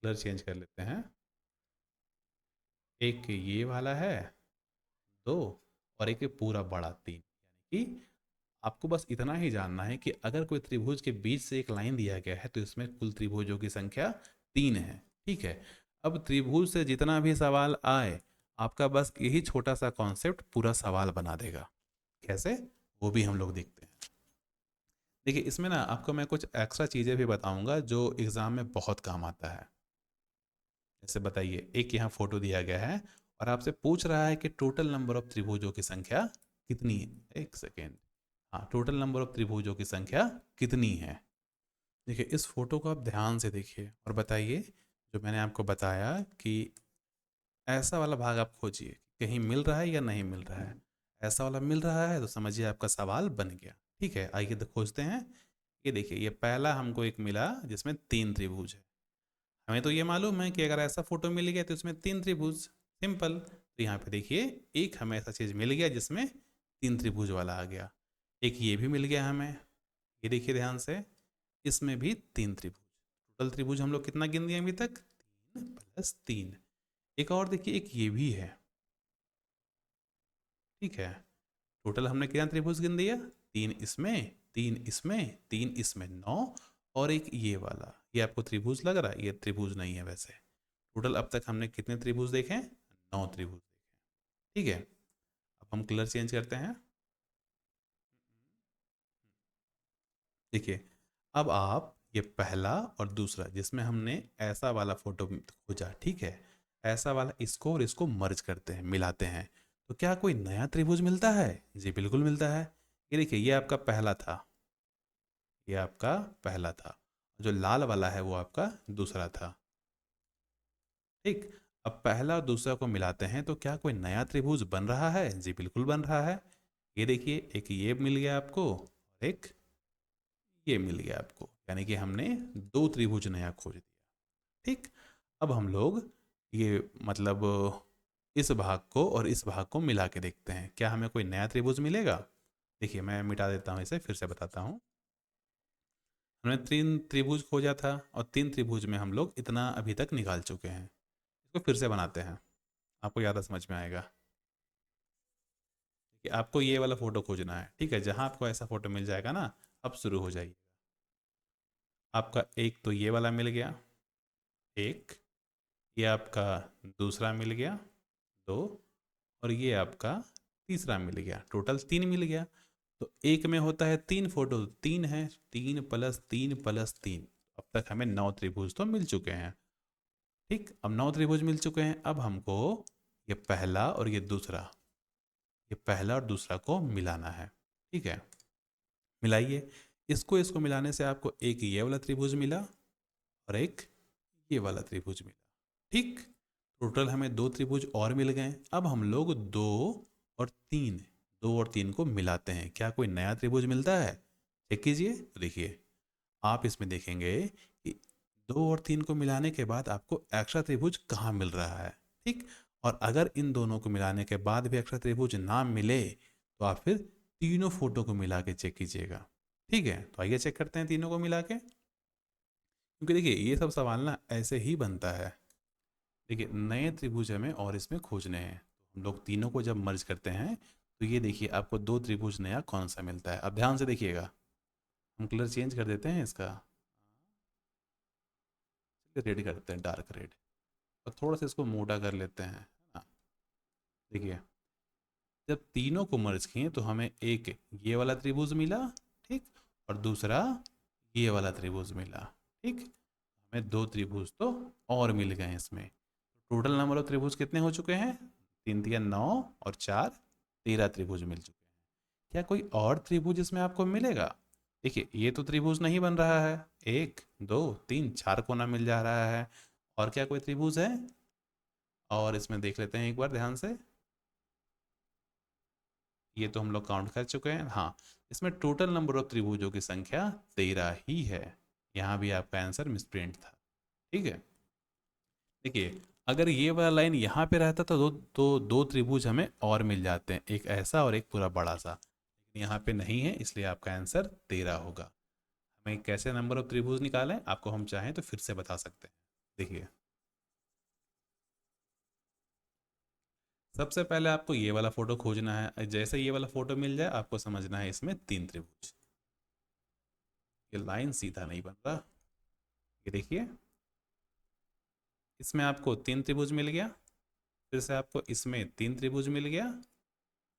Speaker 1: कलर चेंज कर लेते हैं, एक ये वाला है, दो, और एक ये पूरा बड़ा तीन। यानी कि आपको बस इतना ही जानना है कि अगर कोई त्रिभुज के बीच से एक लाइन दिया गया है तो इसमें कुल त्रिभुजों की संख्या 3 है। ठीक है, अब त्रिभुज से जितना भी सवाल आए, आपका बस यही छोटा सा कॉन्सेप्ट पूरा सवाल बना देगा। कैसे, वो भी हम लोग देखते हैं। देखिए, इसमें ना आपको मैं कुछ एक्स्ट्रा चीज़ें भी बताऊंगा जो एग्ज़ाम में बहुत काम आता है। जैसे बताइए, एक यहाँ फोटो दिया गया है और आपसे पूछ रहा है कि टोटल नंबर ऑफ त्रिभुजों की संख्या कितनी है। एक सेकेंड, हाँ, टोटल नंबर ऑफ त्रिभुजों की संख्या कितनी है। देखिए, इस फोटो को आप ध्यान से देखिए और बताइए, जो मैंने आपको बताया कि ऐसा वाला भाग आप खोजिए, कहीं मिल रहा है या नहीं मिल रहा है। ऐसा वाला मिल रहा है तो समझिए आपका सवाल बन गया। ठीक है, आइए तो खोजते हैं। ये देखिए, ये पहला हमको एक मिला जिसमें 3 त्रिभुज है। हमें तो ये मालूम है कि अगर ऐसा फोटो मिल गया तो इसमें 3 त्रिभुज, सिंपल। तो यहाँ पे देखिए, एक हमें ऐसा चीज़ मिल गया जिसमें 3 त्रिभुज वाला आ गया। एक ये भी मिल गया हमें, ये देखिए ध्यान से, इसमें भी 3 त्रिभुज। टोटल त्रिभुज हम लोग कितना गिन दिए अभी तक, 3 + 3। एक और देखिए, एक ये भी है। ठीक है, टोटल हमने कितना त्रिभुज गिन दिया, 3 इसमें, 3 इसमें, 3 इसमें, 9। और एक ये वाला, ये आपको त्रिभुज लग रहा है, ये त्रिभुज नहीं है वैसे। टोटल अब तक हमने कितने त्रिभुज देखे, 9 त्रिभुज देखे। ठीक है, अब हम कलर चेंज करते हैं। देखिए, अब आप ये पहला और दूसरा जिसमें हमने ऐसा वाला फोटो खोजा, ठीक है, ऐसा वाला, इसको और इसको मर्ज करते हैं, मिलाते हैं, तो क्या कोई नया त्रिभुज मिलता है। जी बिल्कुल मिलता है। ये देखिए, ये आपका पहला था, ये आपका पहला था, जो लाल वाला है वो आपका दूसरा था। ठीक, अब पहला और दूसरा को मिलाते हैं तो क्या कोई नया त्रिभुज बन रहा है। जी बिल्कुल बन रहा है। ये देखिए, एक ये मिल गया आपको और एक ये मिल गया आपको, यानी कि हमने 2 त्रिभुज नया खोज दिया। ठीक, अब हम लोग ये मतलब इस भाग को और इस भाग को मिला के देखते हैं, क्या हमें कोई नया त्रिभुज मिलेगा। देखिए, मैं मिटा देता हूँ इसे, फिर से बताता हूँ। हमने 3 त्रिभुज खोजा था और 3 त्रिभुज में हम लोग इतना अभी तक निकाल चुके हैं। इसको फिर से बनाते हैं, आपको ज़्यादा समझ में आएगा कि आपको ये वाला फ़ोटो खोजना है। ठीक है, जहाँ आपको ऐसा फ़ोटो मिल जाएगा ना, अब शुरू हो जाइए। आपका एक तो ये वाला मिल गया, एक, ये आपका दूसरा मिल गया, दो, और ये आपका तीसरा मिल गया, टोटल 3 मिल गया। तो एक में होता है 3 फोटो, 3 है, 3 + 3 + 3। अब तक हमें 9 त्रिभुज तो मिल चुके हैं। ठीक, अब 9 त्रिभुज मिल चुके हैं, अब हमको ये पहला और ये दूसरा, ये पहला और दूसरा को मिलाना है। ठीक है, मिलाइए। इसको इसको मिलाने से आपको एक ये वाला त्रिभुज मिला और एक ये वाला त्रिभुज मिला। ठीक, टोटल हमें 2 त्रिभुज और मिल गए। अब हम लोग और तीन 2 और 3 को मिलाते हैं, क्या कोई नया त्रिभुज मिलता है। चेक कीजिए, तो देखिए, आप इसमें देखेंगे कि 2 और 3 को मिलाने के बाद आपको एक्स्ट्रा त्रिभुज कहाँ मिल रहा है। ठीक, और अगर इन दोनों को मिलाने के बाद भी एक्स्ट्रा त्रिभुज ना मिले तो आप फिर तीनों फोटो को मिला के चेक कीजिएगा। ठीक है, तो आइए चेक करते हैं तीनों को मिला के, क्योंकि देखिए ये सब सवाल ना ऐसे ही बनता है। देखिए, नए त्रिभुज हमें और इसमें खोजने हैं, हम लोग तीनों को जब मर्ज करते हैं तो ये देखिए आपको दो त्रिभुज नया कौन सा मिलता है। अब ध्यान से देखिएगा, हम कलर चेंज कर देते हैं इसका, रेड करते हैं, डार्क रेड, और थोड़ा सा इसको मोटा कर लेते हैं, है ना। देखिए जब तीनों को मर्ज किए तो हमें एक ये वाला त्रिभुज मिला, ठीक, और दूसरा ये वाला त्रिभुज मिला, ठीक। हमें दो त्रिभुज तो और मिल गए इसमें। टोटल नंबर ऑफ त्रिभुज कितने हो चुके हैं? तीन तिया 9 और 4 13 त्रिभुज मिल चुके हैं। क्या कोई और त्रिभुज इसमें आपको मिलेगा? देखिए ये तो त्रिभुज नहीं बन रहा है, 1 2 3 4 कोना मिल जा रहा है। और क्या कोई त्रिभुज है? और इसमें देख लेते हैं एक बार ध्यान से। ये तो हम लोग काउंट कर चुके हैं, हाँ। इसमें टोटल नंबर ऑफ त्रिभुजों की संख्या 13 ही है। यहाँ भी आपका आंसर मिसप्रिंट था, ठीक है। देखिए अगर ये वाला लाइन यहाँ पे रहता तो दो त्रिभुज हमें और मिल जाते हैं, एक ऐसा और एक पूरा बड़ा सा, लेकिन यहाँ पे नहीं है, इसलिए आपका आंसर 13 होगा। हमें कैसे नंबर ऑफ त्रिभुज निकालें, आपको हम चाहें तो फिर से बता सकते हैं। देखिए सबसे पहले आपको ये वाला फोटो खोजना है, जैसे ये वाला फोटो मिल जाए आपको समझना है इसमें तीन त्रिभुज। ये लाइन सीधा नहीं बन रहा, ये देखिए इसमें आपको तीन त्रिभुज मिल गया, फिर से आपको इसमें तीन त्रिभुज मिल गया।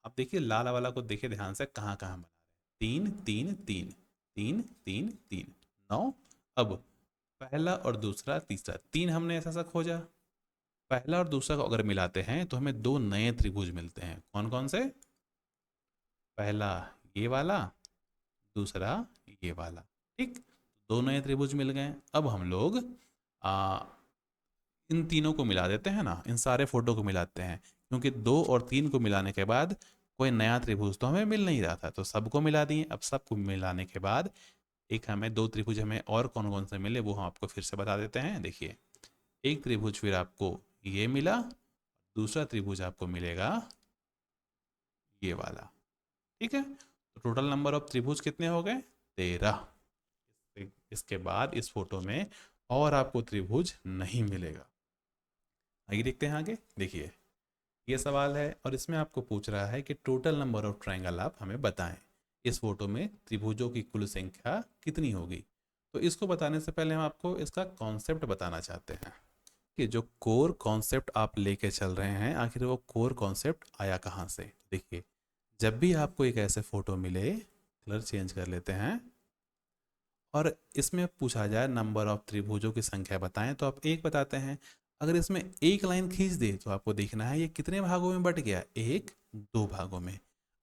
Speaker 1: अब देखिए लाल वाला को देखिए ध्यान से, कहाँ कहाँ बना रहे हैं, तीन तीन तीन तीन तीन तीन, 9। अब पहला और दूसरा तीसरा तीन हमने ऐसा सा खोजा, पहला और दूसरा को अगर मिलाते हैं तो हमें दो नए त्रिभुज मिलते हैं। कौन कौन से? पहला ये वाला, दूसरा ये वाला, ठीक। दो नए त्रिभुज मिल गए। अब हम लोग आ, इन तीनों को मिला देते हैं ना, इन सारे फोटो को मिलाते हैं, क्योंकि दो और तीन को मिलाने के बाद कोई नया त्रिभुज तो हमें मिल नहीं रहा था, तो सबको मिला दिए। अब सबको मिलाने के बाद एक हमें दो त्रिभुज हमें और कौन कौन से मिले वो हम आपको फिर से बता देते हैं। देखिए एक त्रिभुज फिर आपको ये मिला, दूसरा त्रिभुज आपको मिलेगा ये वाला, ठीक है। तो टोटल नंबर ऑफ त्रिभुज कितने हो गए? 13। इसके बाद इस फोटो में और आपको त्रिभुज नहीं मिलेगा। आइए देखते हैं आगे। देखिए ये सवाल है और इसमें आपको पूछ रहा है कि टोटल नंबर ऑफ ट्रायंगल आप हमें बताएं, इस फोटो में त्रिभुजों की कुल संख्या कितनी होगी। तो इसको बताने से पहले हम आपको इसका कॉन्सेप्ट बताना चाहते हैं कि जो कोर कॉन्सेप्ट आप लेके चल रहे हैं, आखिर वो कोर कॉन्सेप्ट आया कहाँ से। देखिए जब भी आपको एक ऐसे फोटो मिले, कलर चेंज कर लेते हैं, और इसमें पूछा जाए नंबर ऑफ त्रिभुजों की संख्या बताएं, तो आप एक बताते हैं। अगर इसमें एक लाइन खींच दे तो आपको देखना है ये कितने भागों में बट गया, एक दो भागों में।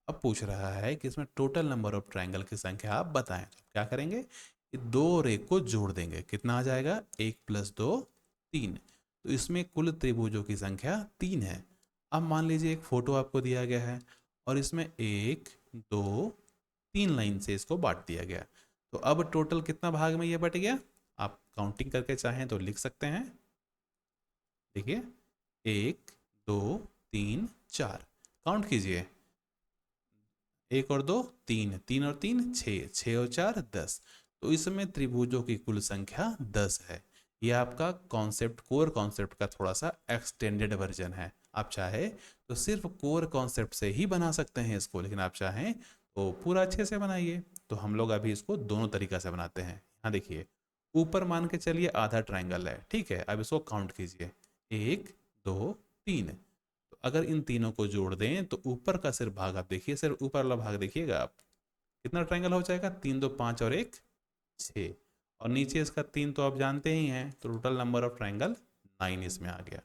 Speaker 1: अब पूछ रहा है कि इसमें टोटल नंबर ऑफ ट्रायंगल की संख्या आप बताएं, तो क्या करेंगे, ये दो और एक को जोड़ देंगे, कितना आ जाएगा, 1 + 2 3। तो इसमें कुल त्रिभुजों की संख्या 3 है। अब मान लीजिए एक फोटो आपको दिया गया है और इसमें 1 2 3 लाइन से इसको बांट दिया गया, तो अब टोटल कितना भाग में ये बट गया, आप काउंटिंग करके चाहें तो लिख सकते हैं। देखिए 1 2 3 4, काउंट कीजिए, 1 और 2 3, 3 और 3 6, 6 और 4 10। तो इसमें त्रिभुजों की कुल संख्या 10 है। ये आपका कॉन्सेप्ट, कोर कॉन्सेप्ट का थोड़ा सा एक्सटेंडेड वर्जन है। आप चाहे तो सिर्फ कोर कॉन्सेप्ट से ही बना सकते हैं इसको, लेकिन आप चाहें तो पूरा अच्छे से बनाइए। तो हम लोग अभी इसको दोनों तरीका से बनाते हैं। यहाँ देखिए ऊपर मान के चलिए आधा ट्राइंगल है, ठीक है। अब इसको काउंट कीजिए, 1 2 3। तो अगर इन तीनों को जोड़ दें तो ऊपर का सिर्फ भाग आप देखिए, सिर्फ ऊपर वाला भाग देखिएगा आप, कितना ट्राइंगल हो जाएगा, 3 2 5 और 1 6, और नीचे इसका 3 तो आप जानते ही हैं, तो टोटल नंबर ऑफ ट्राइंगल 9 इसमें आ गया।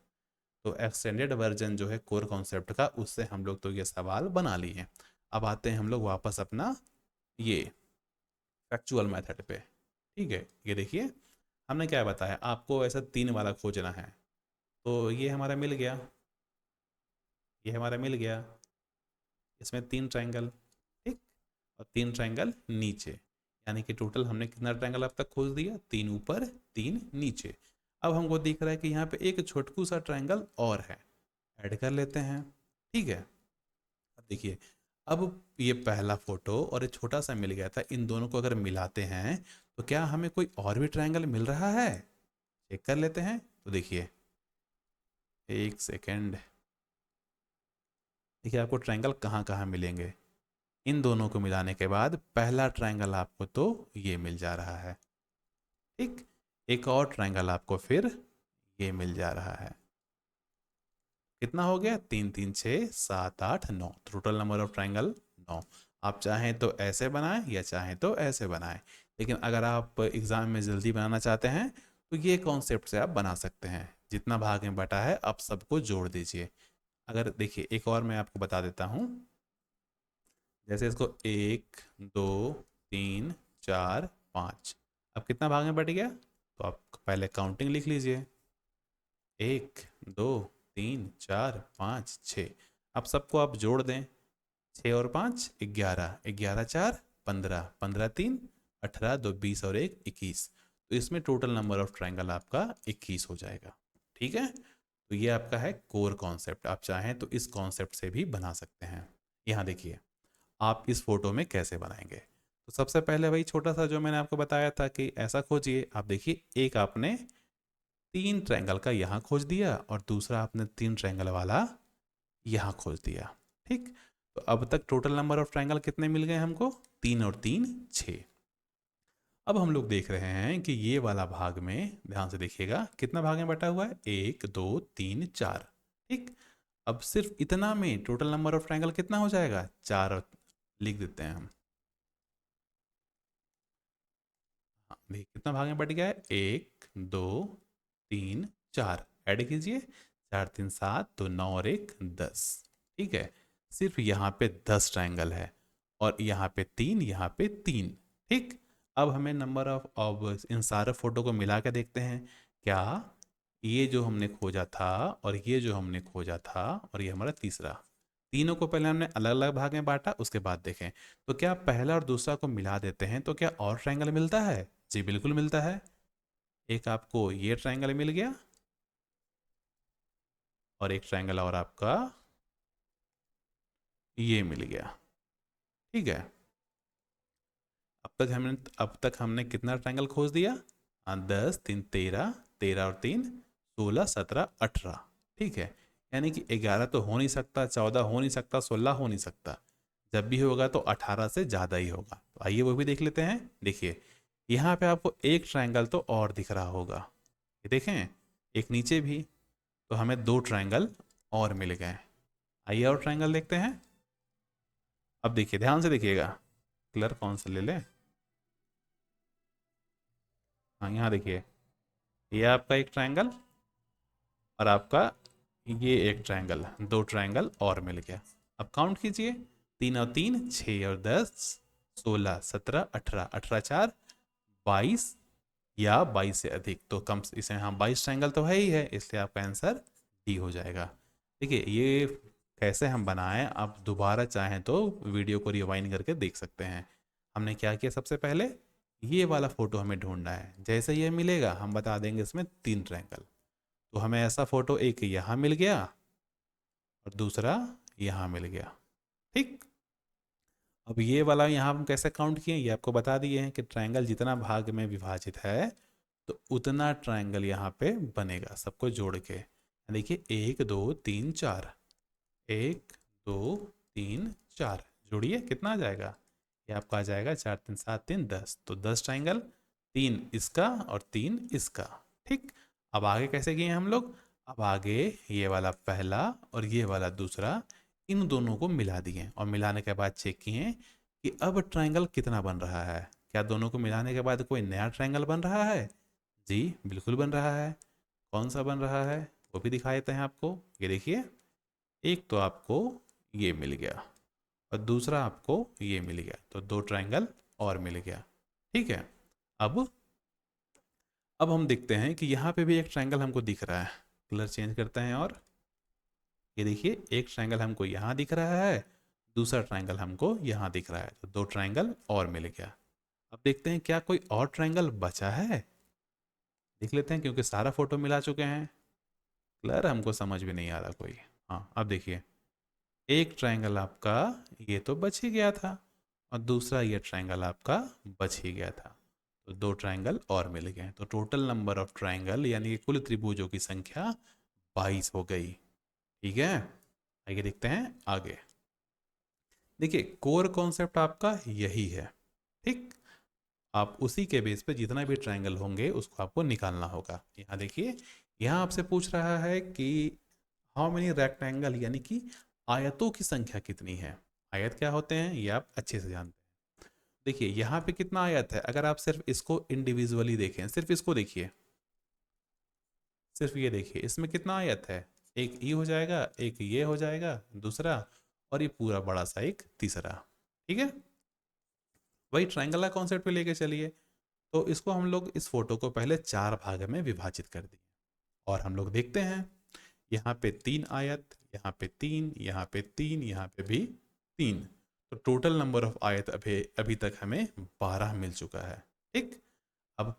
Speaker 1: तो एक्सटेंडेड वर्जन जो है कोर कॉन्सेप्ट का, उससे हम लोग तो ये सवाल बना लिए हैं। अब आते हैं हम लोग वापस अपना ये फैक्चुअल मेथड पे, ठीक है। ये देखिए हमने क्या बताया आपको, ऐसा 3 वाला खोजना है, तो ये हमारा मिल गया, ये हमारा मिल गया, इसमें 3 ट्राइंगल, ठीक, और 3 ट्राइंगल नीचे, यानी कि टोटल हमने कितना ट्राइंगल अब तक खोज दिया, 3 ऊपर 3 नीचे। अब हमको दिख रहा है कि यहाँ पे एक छोटकू सा ट्राइंगल और है, ऐड कर लेते हैं, ठीक है। अब देखिए अब ये पहला फोटो और ये छोटा सा मिल गया था, इन दोनों को अगर मिलाते हैं तो क्या हमें कोई और भी ट्राइंगल मिल रहा है, चेक कर लेते हैं। तो देखिए एक सेकेंड, देखिए आपको ट्रायंगल कहाँ कहाँ मिलेंगे। इन दोनों को मिलाने के बाद पहला ट्रायंगल आपको तो ये मिल जा रहा है। ठीक, एक और ट्रायंगल आपको फिर ये मिल जा रहा है। कितना हो गया? 3 3 6 7 8 9, टोटल नंबर ऑफ ट्रायंगल 9। आप चाहें तो ऐसे बनाएं या चाहें तो ऐसे बनाएं, लेकिन अगर आप एग्जाम में जल्दी बनाना चाहते हैं तो ये कॉन्सेप्ट से आप बना सकते हैं। जितना भाग में बटा है आप सबको जोड़ दीजिए। अगर देखिए एक और मैं आपको बता देता हूँ, जैसे इसको 1 2 3 4 5, अब कितना भाग में बट गया? तो आप पहले काउंटिंग लिख लीजिए, 1 2 3 4 5 6। अब सबको आप जोड़ दें, 6 और 5 11, 11 4 15, 15 3 18, 2 20 और 1 21। तो इसमें टोटल नंबर ऑफ ट्रायंगल आपका 21 हो जाएगा। ठीक है, तो ये आपका है कोर कॉन्सेप्ट। आप चाहें तो इस कॉन्सेप्ट से भी बना सकते हैं। यहाँ देखिए आप इस फोटो में कैसे बनाएंगे। तो सबसे पहले वही छोटा सा जो मैंने आपको बताया था कि ऐसा खोजिए। आप देखिए एक आपने 3 ट्रायंगल का यहाँ खोज दिया और दूसरा आपने 3 ट्रायंगल वाला यहाँ खोज दिया। ठीक, तो अब तक टोटल नंबर ऑफ ट्रायंगल कितने मिल गए हमको? 3 और 3 6। अब हम लोग देख रहे हैं कि ये वाला भाग में ध्यान से देखिएगा कितना भाग में बटा हुआ है, 1 2 3 4। ठीक, अब सिर्फ इतना में टोटल नंबर ऑफ ट्रायंगल कितना हो जाएगा? 4 लिख देते हैं हम। हाँ देखिए कितना भाग में बट गया है, 1 2 3 4, ऐड कीजिए, 4 3 7 तो 9 और 1 10। ठीक है, सिर्फ यहाँ पे 10 ट्रायंगल है और यहाँ पे 3, यहाँ पे 3। ठीक, अब हमें नंबर ऑफ इन सारे फोटो को मिला के देखते हैं, क्या ये जो हमने खोजा था और ये जो हमने खोजा था और ये हमारा तीसरा, तीनों को पहले हमने अलग अलग भाग में बांटा, उसके बाद देखें तो क्या पहला और दूसरा को मिला देते हैं तो क्या और ट्रायंगल मिलता है? जी बिल्कुल मिलता है। एक आपको ये ट्रायंगल मिल गया और एक ट्रायंगल और आपका ये मिल गया। ठीक है, अब तक हमने कितना ट्रायंगल खोज दिया? 10 3 13, 13 और 3 16 17 18। ठीक है, यानी कि 11 तो हो नहीं सकता, 14 हो नहीं सकता, 16 हो नहीं सकता। जब भी होगा तो 18 से ज़्यादा ही होगा। तो आइए वो भी देख लेते हैं। देखिए यहाँ पे आपको एक ट्रायंगल तो और दिख रहा होगा, ये देखें, एक नीचे भी। तो हमें 2 ट्रायंगल और मिल गए। आइए और ट्रायंगल देखते हैं। अब देखिए ध्यान से देखिएगा, कलर कौन सा ले लें। हाँ यहाँ देखिए, ये आपका एक ट्रायंगल और आपका ये एक ट्रायंगल, 2 ट्रायंगल और मिल गया। अब काउंट कीजिए, 3 और 3 6 और 10 16 17 18, 18 4 22 या 22 से अधिक। तो कम इसमें हाँ 22 ट्रायंगल तो है ही है, इसलिए आपका आंसर डी हो जाएगा। देखिए ये कैसे हम बनाएं, आप दोबारा चाहें तो वीडियो को रिवाइंड करके देख सकते हैं। हमने क्या किया, सबसे पहले ये वाला फोटो हमें ढूंढना है। जैसे ये मिलेगा हम बता देंगे इसमें 3 ट्रायंगल। तो हमें ऐसा फोटो एक यहाँ मिल गया और दूसरा यहाँ मिल गया। ठीक, अब ये वाला यहाँ हम कैसे काउंट किए ये आपको बता दिए हैं कि ट्रायंगल जितना भाग में विभाजित है तो उतना ट्रायंगल यहाँ पे बनेगा सबको जोड़ के। देखिए 1 2 3 4, 1 2 3 4 जोड़िए कितना आ जाएगा? ये आपका आ जाएगा 4 3 7 3 10। तो 10 ट्रायंगल, 3 इसका और 3 इसका। ठीक, अब आगे कैसे किए हम लोग? अब आगे ये वाला पहला और ये वाला दूसरा, इन दोनों को मिला दिए और मिलाने के बाद चेक किए कि अब ट्रायंगल कितना बन रहा है। क्या दोनों को मिलाने के बाद कोई नया ट्रायंगल बन रहा है? जी बिल्कुल बन रहा है। कौन सा बन रहा है वो भी दिखा देते हैं आपको। ये देखिए, एक तो आपको ये मिल गया और दूसरा आपको ये मिल गया, तो 2 ट्रायंगल और मिल गया। ठीक है, अब अब हम देखते हैं कि यहाँ पे भी एक ट्रायंगल हमको दिख रहा है। कलर चेंज करते हैं और ये देखिए एक ट्रायंगल हमको यहाँ दिख रहा है, दूसरा ट्रायंगल हमको यहाँ दिख रहा है, तो 2 ट्रायंगल और मिल गया। अब देखते हैं क्या कोई और ट्रायंगल बचा है, देख लेते हैं, क्योंकि सारा फोटो मिला चुके हैं। कलर हमको समझ भी नहीं आ रहा कोई। हाँ अब देखिए, एक ट्रायंगल आपका ये तो बच ही गया था और दूसरा ये ट्रायंगल आपका बच ही गया था, तो 2 ट्रायंगल और मिल गए। तो टोटल नंबर ऑफ ट्रायंगल यानी कि कुल त्रिभुजों की संख्या 22 हो गई। ठीक है, आगे देखते हैं आगे। देखिए कोर कॉन्सेप्ट आपका यही है, ठीक। आप उसी के बेस पे जितना भी ट्रायंगल होंगे उसको आपको निकालना होगा। यहाँ देखिए, यहाँ आपसे पूछ रहा है कि हाउ मेनी रेक्टेंगल, यानी कि आयतों की संख्या कितनी है। आयत क्या होते हैं ये आप अच्छे से जानते हैं। देखिए यहाँ पे कितना आयत है, अगर आप सिर्फ इसको इंडिविजुअली देखें, सिर्फ इसको देखिए, सिर्फ ये देखिए, इसमें कितना आयत है, एक ई हो जाएगा, एक ये हो जाएगा दूसरा, और ये पूरा बड़ा सा एक तीसरा, ठीक है। वही ट्रायंगल कॉन्सेप्ट पे लेके चलिए, तो इसको हम लोग इस फोटो को पहले 4 भाग में विभाजित कर दिए, और हम लोग देखते हैं यहाँ पे 3 आयत, यहाँ पे 3, यहाँ पे 3, यहाँ पे भी 3, तो टोटल नंबर ऑफ आयत अभी अभी तक हमें 12 मिल चुका है, ठीक। अब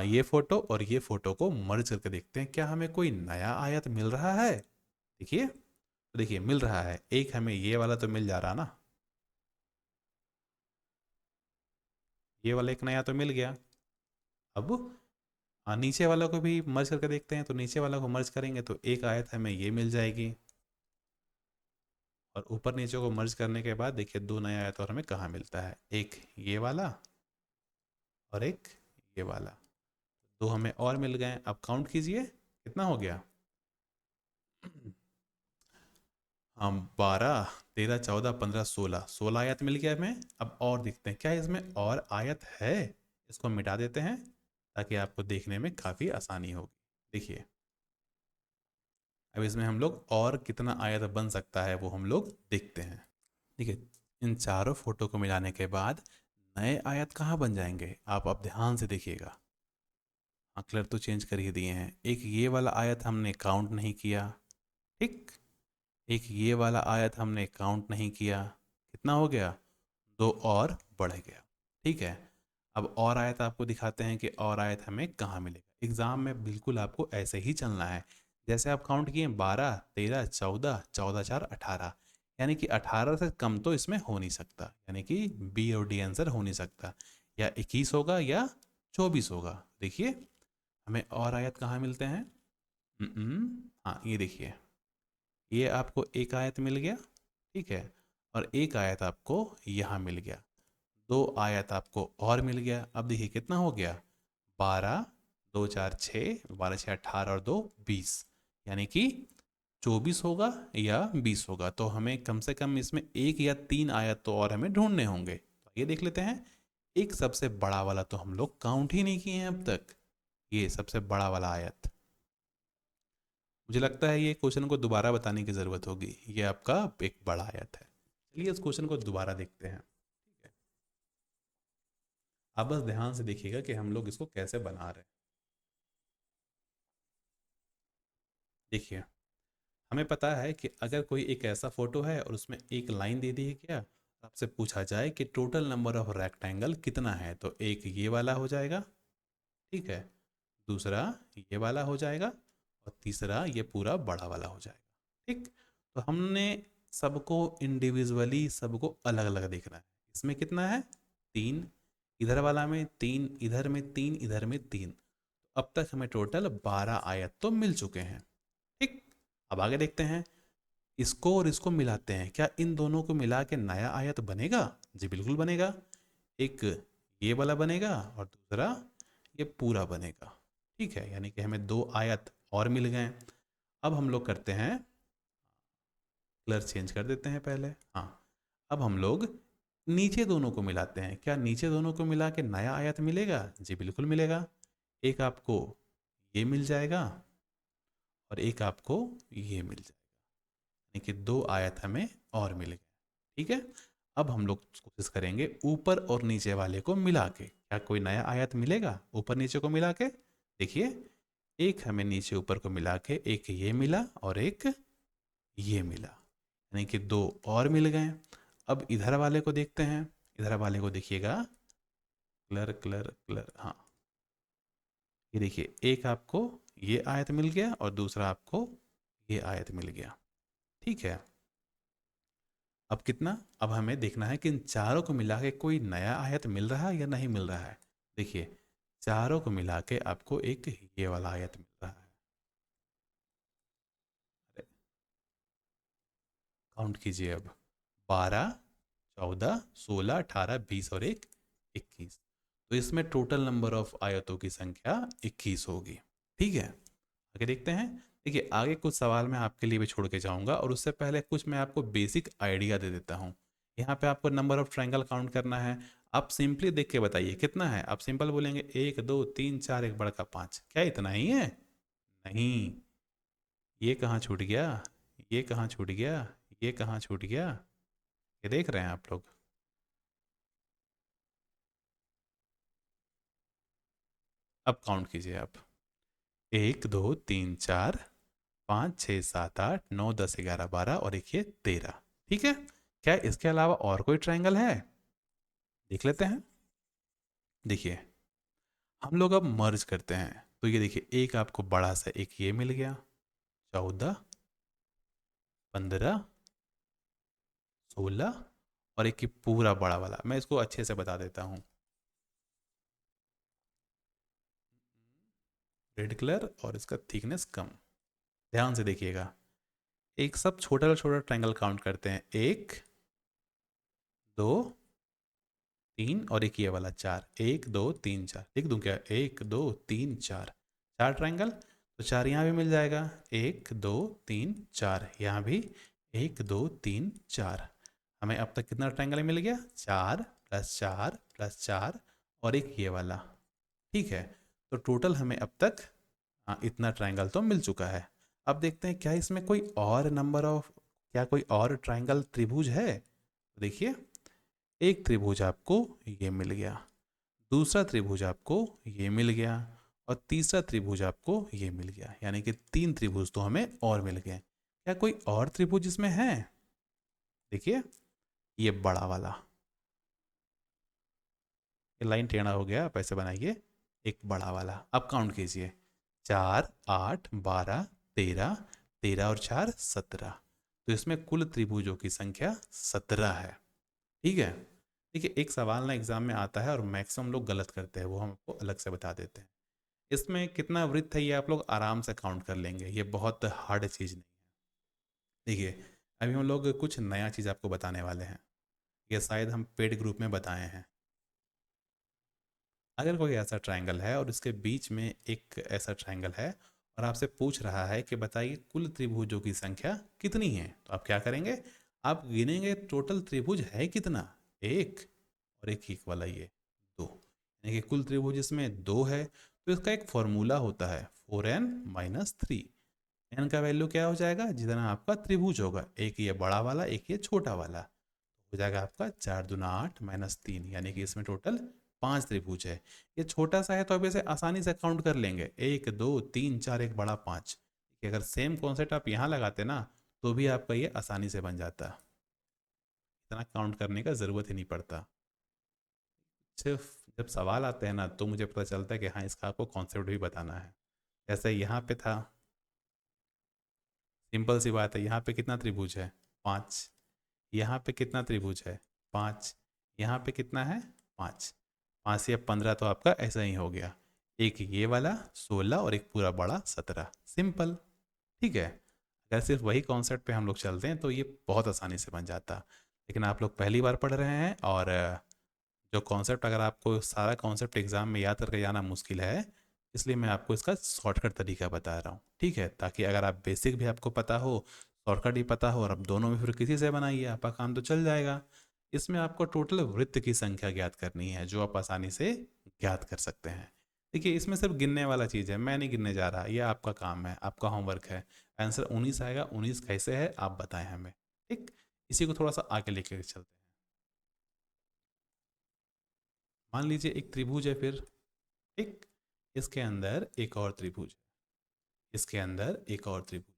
Speaker 1: ये फोटो और ये फोटो को मर्ज करके देखते हैं क्या हमें कोई नया आयत मिल रहा है। देखिए, तो देखिए मिल रहा है, एक हमें ये वाला तो मिल जा रहा ना, ये वाला एक नया तो मिल गया। अब नीचे वाला को भी मर्ज करके देखते हैं, तो नीचे वाला को मर्ज करेंगे तो एक आयत हमें ये मिल जाएगी, और ऊपर नीचे को मर्ज करने के बाद देखिए 2 नया आयत और हमें कहाँ मिलता है, एक ये वाला और एक ये वाला, 2 हमें और मिल गए। अब काउंट कीजिए कितना हो गया, हम 12, 13, 14, 15, 16, 16 आयत मिल गया हमें। अब और देखते हैं क्या इसमें और आयत है, इसको मिटा देते हैं ताकि आपको देखने में काफ़ी आसानी होगी। देखिए अब इसमें हम लोग और कितना आयत बन सकता है वो हम लोग देखते हैं। देखिए इन चारों फोटो को मिलाने के बाद नए आयत कहाँ बन जाएंगे, आप अब ध्यान से देखिएगा। हाँ कलर तो चेंज कर ही दिए हैं, एक ये वाला आयत हमने काउंट नहीं किया, ठीक। एक ये वाला आयत हमने काउंट नहीं किया, कितना हो गया, 2 और बढ़ गया, ठीक है। अब और आयत आपको दिखाते हैं कि और आयत हमें कहाँ मिलेगा। एग्जाम में बिल्कुल आपको ऐसे ही चलना है, जैसे आप काउंट किए 12, 13, 14, 14 4 18, यानी कि 18 से कम तो इसमें हो नहीं सकता, यानी कि बी और डी आंसर हो नहीं सकता, या 21 होगा या 24 होगा। देखिए हमें और आयत कहाँ मिलते हैं, हाँ ये देखिए, ये आपको एक आयत मिल गया, ठीक है, और एक आयत आपको यहाँ मिल गया, 2 आयत आपको और मिल गया। अब देखिए कितना हो गया, 12, 2 4 6, 12 6 18 और 2 20, यानी कि 24 होगा या 20 होगा। तो हमें कम से कम इसमें एक या 3 आयत तो और हमें ढूंढने होंगे। तो ये देख लेते हैं, एक सबसे बड़ा वाला तो हम लोग काउंट ही नहीं किए हैं अब तक, ये सबसे बड़ा वाला आयत। मुझे लगता है ये क्वेश्चन को दोबारा बताने की ज़रूरत होगी, ये आपका एक बड़ा आयत है। चलिए इस क्वेश्चन को दोबारा देखते हैं, ठीक है। आप बस ध्यान से देखिएगा कि हम लोग इसको कैसे बना रहे हैं। देखिए हमें पता है कि अगर कोई एक ऐसा फोटो है और उसमें एक लाइन दे दी है क्या, आपसे पूछा जाए कि टोटल नंबर ऑफ रेक्टेंगल कितना है, तो एक ये वाला हो जाएगा, ठीक है, दूसरा ये वाला हो जाएगा, और तीसरा ये पूरा बड़ा वाला हो जाएगा, ठीक। तो हमने सबको इंडिविजुअली सबको अलग अलग देखना है। इसमें कितना है, 3, इधर वाला में 3, इधर में 3, इधर में 3, अब तक हमें टोटल 12 आयत तो मिल चुके हैं, ठीक। अब आगे देखते हैं, इसको और इसको मिलाते हैं, क्या इन दोनों को मिला के नया आयत बनेगा, जी बिल्कुल बनेगा। एक ये वाला बनेगा और दूसरा ये पूरा बनेगा, ठीक है, यानी कि हमें 2 आयत और मिल गए। अब हम लोग करते हैं, कलर चेंज कर देते हैं पहले, हाँ। अब हम लोग नीचे दोनों को मिलाते हैं, क्या नीचे दोनों को मिला के नया आयत मिलेगा, जी बिल्कुल मिलेगा। एक आपको ये मिल जाएगा और एक आपको ये मिल जाएगा, यानी कि 2 आयत हमें और मिल गए, ठीक है। अब हम लोग कोशिश करेंगे ऊपर और नीचे वाले को मिला के, क्या कोई नया आयत मिलेगा ऊपर नीचे को मिला के। देखिए एक हमें नीचे ऊपर को मिला के एक ये मिला और एक ये मिला, यानी कि 2 और मिल गए। अब इधर वाले को देखते हैं, इधर वाले को देखिएगा, क्लर क्लर क्लर, हाँ ये देखिए, एक आपको ये आयत मिल गया और दूसरा आपको ये आयत मिल गया, ठीक है। अब कितना, अब हमें देखना है कि इन चारों को मिला के कोई नया आयत मिल रहा है या नहीं मिल रहा है। देखिए चारों को मिला के आपको एक ये वाला आयत मिल रहा है, काउंट कीजिए अब। 12, 14, 16, 18, 20 और एक 21। तो इसमें टोटल नंबर ऑफ आयतों की संख्या 21 होगी। ठीक है, आगे देखते हैं। देखिए आगे कुछ सवाल मैं आपके लिए भी छोड़ के जाऊंगा, और उससे पहले कुछ मैं आपको बेसिक आइडिया दे देता हूँ। यहाँ पे आपको नंबर ऑफ ट्रायंगल काउंट करना है। आप सिंपली देख के बताइए कितना है। आप सिंपल बोलेंगे 1 2 3 4 एक बड़ा 5। क्या इतना ही है? नहीं, ये कहाँ छूट गया, ये कहाँ छूट गया, ये कहाँ छूट गया, ये देख रहे हैं आप लोग? अब काउंट कीजिए आप। 1 2 3 4 5 6 7 8 9 10 11 12 और एक ये 13। ठीक है, क्या इसके अलावा और कोई ट्रायंगल है? देख लेते हैं। देखिए हम लोग अब मर्ज करते हैं, तो ये देखिए एक आपको बड़ा सा एक ये मिल गया, 14, 15, 16 और एक ये पूरा बड़ा वाला। मैं इसको अच्छे से बता देता हूँ। रेड कलर और इसका थिकनेस कम। ध्यान से देखिएगा। एक सब छोटा छोटा ट्रायंगल काउंट करते हैं। 1 2 3 और एक ये वाला 4। 1 2 3 4 लिख दूं क्या? 1 2 3 4, 4 ट्रायंगल। तो 4 यहाँ भी मिल जाएगा। 1 2 3 4 यहाँ भी। 1 2 3 4। हमें अब तक कितना ट्रायंगल मिल गया? 4 प्लस 4 प्लस 4 और एक ये वाला। ठीक है, तो टोटल हमें अब तक इतना ट्रायंगल तो मिल चुका है। अब देखते हैं क्या इसमें कोई और नंबर ऑफ, क्या कोई और ट्रायंगल त्रिभुज है? देखिए एक त्रिभुज आपको ये मिल गया, दूसरा त्रिभुज आपको ये मिल गया और तीसरा त्रिभुज आपको ये मिल गया, यानी कि 3 त्रिभुज तो हमें और मिल गए। क्या कोई और त्रिभुज इसमें है? देखिए ये बड़ा वाला, ये लाइन टेढ़ा हो गया, आप ऐसे बनाइए। एक बड़ा वाला। अब काउंट कीजिए। 4 8 12 13, 13 और 4 17। तो इसमें कुल त्रिभुजों की संख्या 17 है। ठीक है, देखिए एक सवाल ना एग्जाम में आता है और मैक्सिमम लोग गलत करते हैं, वो हम आपको अलग से बता देते हैं। इसमें कितना वृत्त है ये आप लोग आराम से काउंट कर लेंगे, ये बहुत हार्ड चीज़ नहीं है। देखिए अभी हम लोग कुछ नया चीज़ आपको बताने वाले हैं, ये शायद हम पेड ग्रुप में बताए हैं। अगर कोई ऐसा ट्रायंगल है और इसके बीच में एक ऐसा ट्रायंगल है और आपसे पूछ रहा है कि बताइए कुल त्रिभुजों की संख्या कितनी है, तो आप क्या करेंगे? आप गिनेंगे टोटल त्रिभुज है कितना। एक और एक वाला ये 2, यानी कि कुल त्रिभुज इसमें 2 है। तो इसका एक फॉर्मूला होता है 4n-3। एन का वैल्यू क्या हो जाएगा? जितना आपका त्रिभुज होगा, एक ये बड़ा वाला एक ये छोटा वाला, हो जाएगा आपका 4 दूना 8 -3, यानी कि इसमें टोटल 5 त्रिभुज है। ये छोटा सा है तो अब इसे आसानी से काउंट कर लेंगे। 1 2 3 4 एक बड़ा 5। अगर सेम कॉन्सेप्ट आप यहाँ लगाते ना तो भी आपका ये आसानी से बन जाता, इतना काउंट करने का ज़रूरत ही नहीं पड़ता। सिर्फ जब सवाल आते हैं ना तो मुझे पता चलता है कि हाँ इसका आपको कॉन्सेप्ट भी बताना है। जैसे यहाँ पे था, सिंपल सी बात है, यहाँ पे कितना त्रिभुज है? 5। यहाँ पे कितना त्रिभुज है? 5। यहाँ पे कितना है? 5। 5 से 15 तो आपका ऐसा ही हो गया। एक ये वाला 16 और एक पूरा बड़ा 17। सिंपल। ठीक है, अगर सिर्फ वही कॉन्सेप्ट पे हम लोग चलते हैं तो ये बहुत आसानी से बन जाता। लेकिन आप लोग पहली बार पढ़ रहे हैं और जो कॉन्सेप्ट, अगर आपको सारा कॉन्सेप्ट एग्जाम में याद करके जाना मुश्किल है, इसलिए मैं आपको इसका शॉर्टकट तरीका बता रहा हूँ। ठीक है, ताकि अगर आप बेसिक भी आपको पता हो, शॉर्टकट भी पता हो, और अब दोनों में फिर किसी से बनाइए आपका काम तो चल जाएगा। इसमें आपको टोटल वृत्त की संख्या ज्ञात करनी है, जो आप आसानी से ज्ञात कर सकते हैं। देखिए इसमें सिर्फ गिनने वाला चीज़ है, मैं नहीं गिनने जा रहा, ये आपका काम है, आपका होमवर्क है। आंसर 19 आएगा, 19 कैसे है आप बताएं हमें। ठीक, इसी को थोड़ा सा आगे लेके चलते हैं। मान लीजिए एक त्रिभुज है फिर, ठीक, इसके अंदर एक और त्रिभुज है, इसके अंदर एक और त्रिभुज है,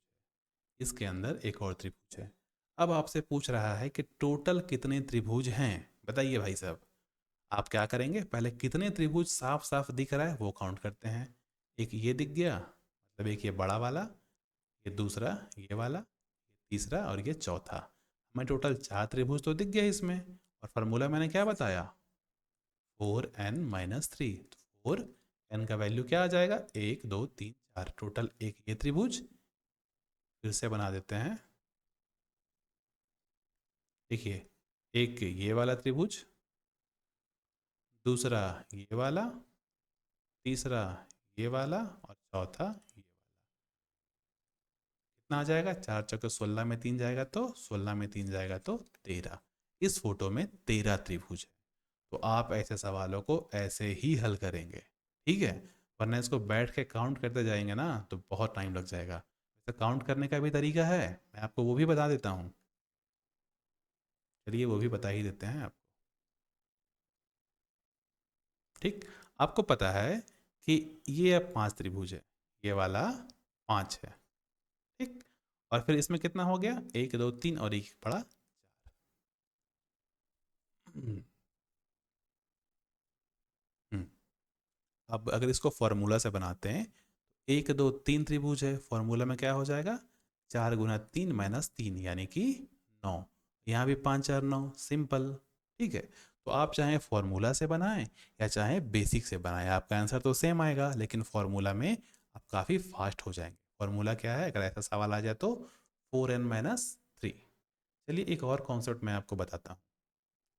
Speaker 1: इसके अंदर एक और त्रिभुज है। अब आपसे पूछ रहा है कि टोटल कितने त्रिभुज हैं, बताइए भाई साहब। आप क्या करेंगे? पहले कितने त्रिभुज साफ साफ दिख रहा है वो काउंट करते हैं। एक ये दिख गया, मतलब एक ये बड़ा वाला, ये दूसरा ये वाला, तीसरा और ये चौथा। हमें टोटल 4 त्रिभुज तो दिख गया इसमें। और फार्मूला मैंने क्या बताया? 4n-3। तो 4n का वैल्यू क्या आ जाएगा? 1 2 3 4। टोटल एक ये त्रिभुज, फिर से बना देते हैं। देखिए, एक ये वाला त्रिभुज, दूसरा ये वाला, तीसरा ये वाला और चौथा ये। कितना आ जाएगा? 4 × 16 में 3 जाएगा तो 16 में 3 जाएगा तो 13। इस फोटो में 13 त्रिभुज है। तो आप ऐसे सवालों को ऐसे ही हल करेंगे, ठीक है? वरना इसको बैठ के काउंट करते जाएंगे ना तो बहुत टाइम लग जाएगा। तो काउंट करने का भी तरीका है, मैं आपको वो भी बता देता हूँ। चलिए वो भी बता ही देते हैं आपको। ठीक, आपको पता है कि ये अब 5 त्रिभुज है, ये वाला 5 है, ठीक। और फिर इसमें कितना हो गया? 1 2 3 और एक पड़ा 4। अब अगर इसको फॉर्मूला से बनाते हैं, 1 2 3 त्रिभुज है, फॉर्मूला में क्या हो जाएगा? 4 × 3 - 3 यानी कि 9। यहाँ भी 5 4 9, सिंपल। ठीक है, तो आप चाहे फॉर्मूला से बनाएं या चाहे बेसिक से बनाएं, आपका आंसर तो सेम आएगा, लेकिन फॉर्मूला में आप काफ़ी फास्ट हो जाएंगे। फॉर्मूला क्या है अगर ऐसा सवाल आ जाए तो? 4n - 3। चलिए एक और कॉन्सेप्ट मैं आपको बताता हूँ,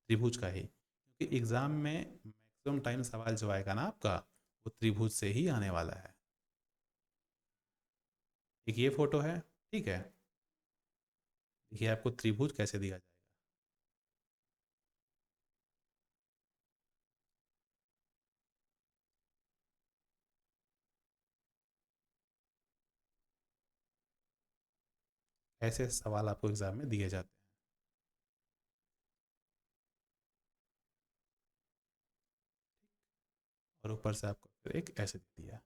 Speaker 1: त्रिभुज का ही, क्योंकि एग्ज़ाम में मैक्सिमम टाइम सवाल जो आएगा ना आपका, वो त्रिभुज से ही आने वाला है। एक ये फोटो है, ठीक है। देखिए आपको त्रिभुज कैसे दिया जाएगा। ऐसे सवाल आपको एग्जाम में दिए जाते हैं। और ऊपर से आपको फिर एक ऐसे दे दिया।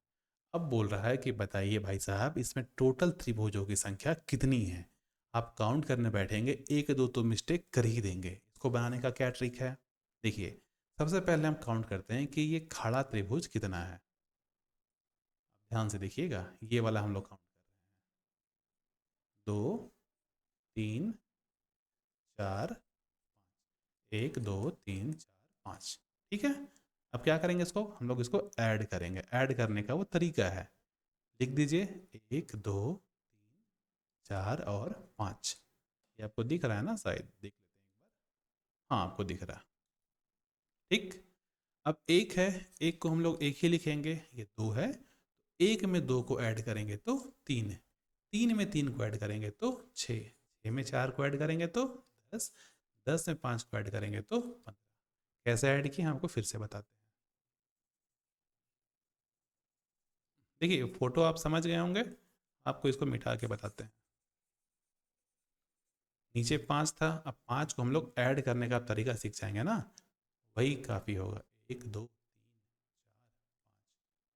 Speaker 1: अब बोल रहा है कि बताइए भाई साहब, इसमें टोटल त्रिभुजों की संख्या कितनी है? आप काउंट करने बैठेंगे, एक दो तो मिस्टेक कर ही देंगे। इसको बनाने का क्या ट्रिक है? देखिए, सबसे पहले हम काउंट करते हैं कि ये खड़ा त्रिभुज कितना है। ध्यान से देखिएगा, ये वाला हम लोग काउंट कर रहे हैं। 2 3 4, 1 2 3 4 5, ठीक है। अब क्या करेंगे? इसको हम लोग इसको ऐड करेंगे। ऐड करने का वो तरीका है, लिख दीजिए 1 2 3 4 और 5। ये आपको दिख रहा है ना? शायद देख लेते हैं एक बार। हाँ, आपको दिख रहा है, ठीक। अब एक है, एक को हम लोग एक ही लिखेंगे, ये 2 है। एक में 2 को ऐड करेंगे तो 3 है। 3 में 3 को ऐड करेंगे तो 6। 6 में 4 को ऐड करेंगे तो 10। 10 में 5 को ऐड करेंगे तो 15। कैसे ऐड किए हम आपको फिर से बताते हैं। देखिए फोटो आप समझ गए होंगे, आपको इसको मिटा के बताते हैं। नीचे 5 था, अब 5 को हम लोग ऐड करने का तरीका सीख जाएंगे ना, वही काफ़ी होगा। 1 2 3 4 5।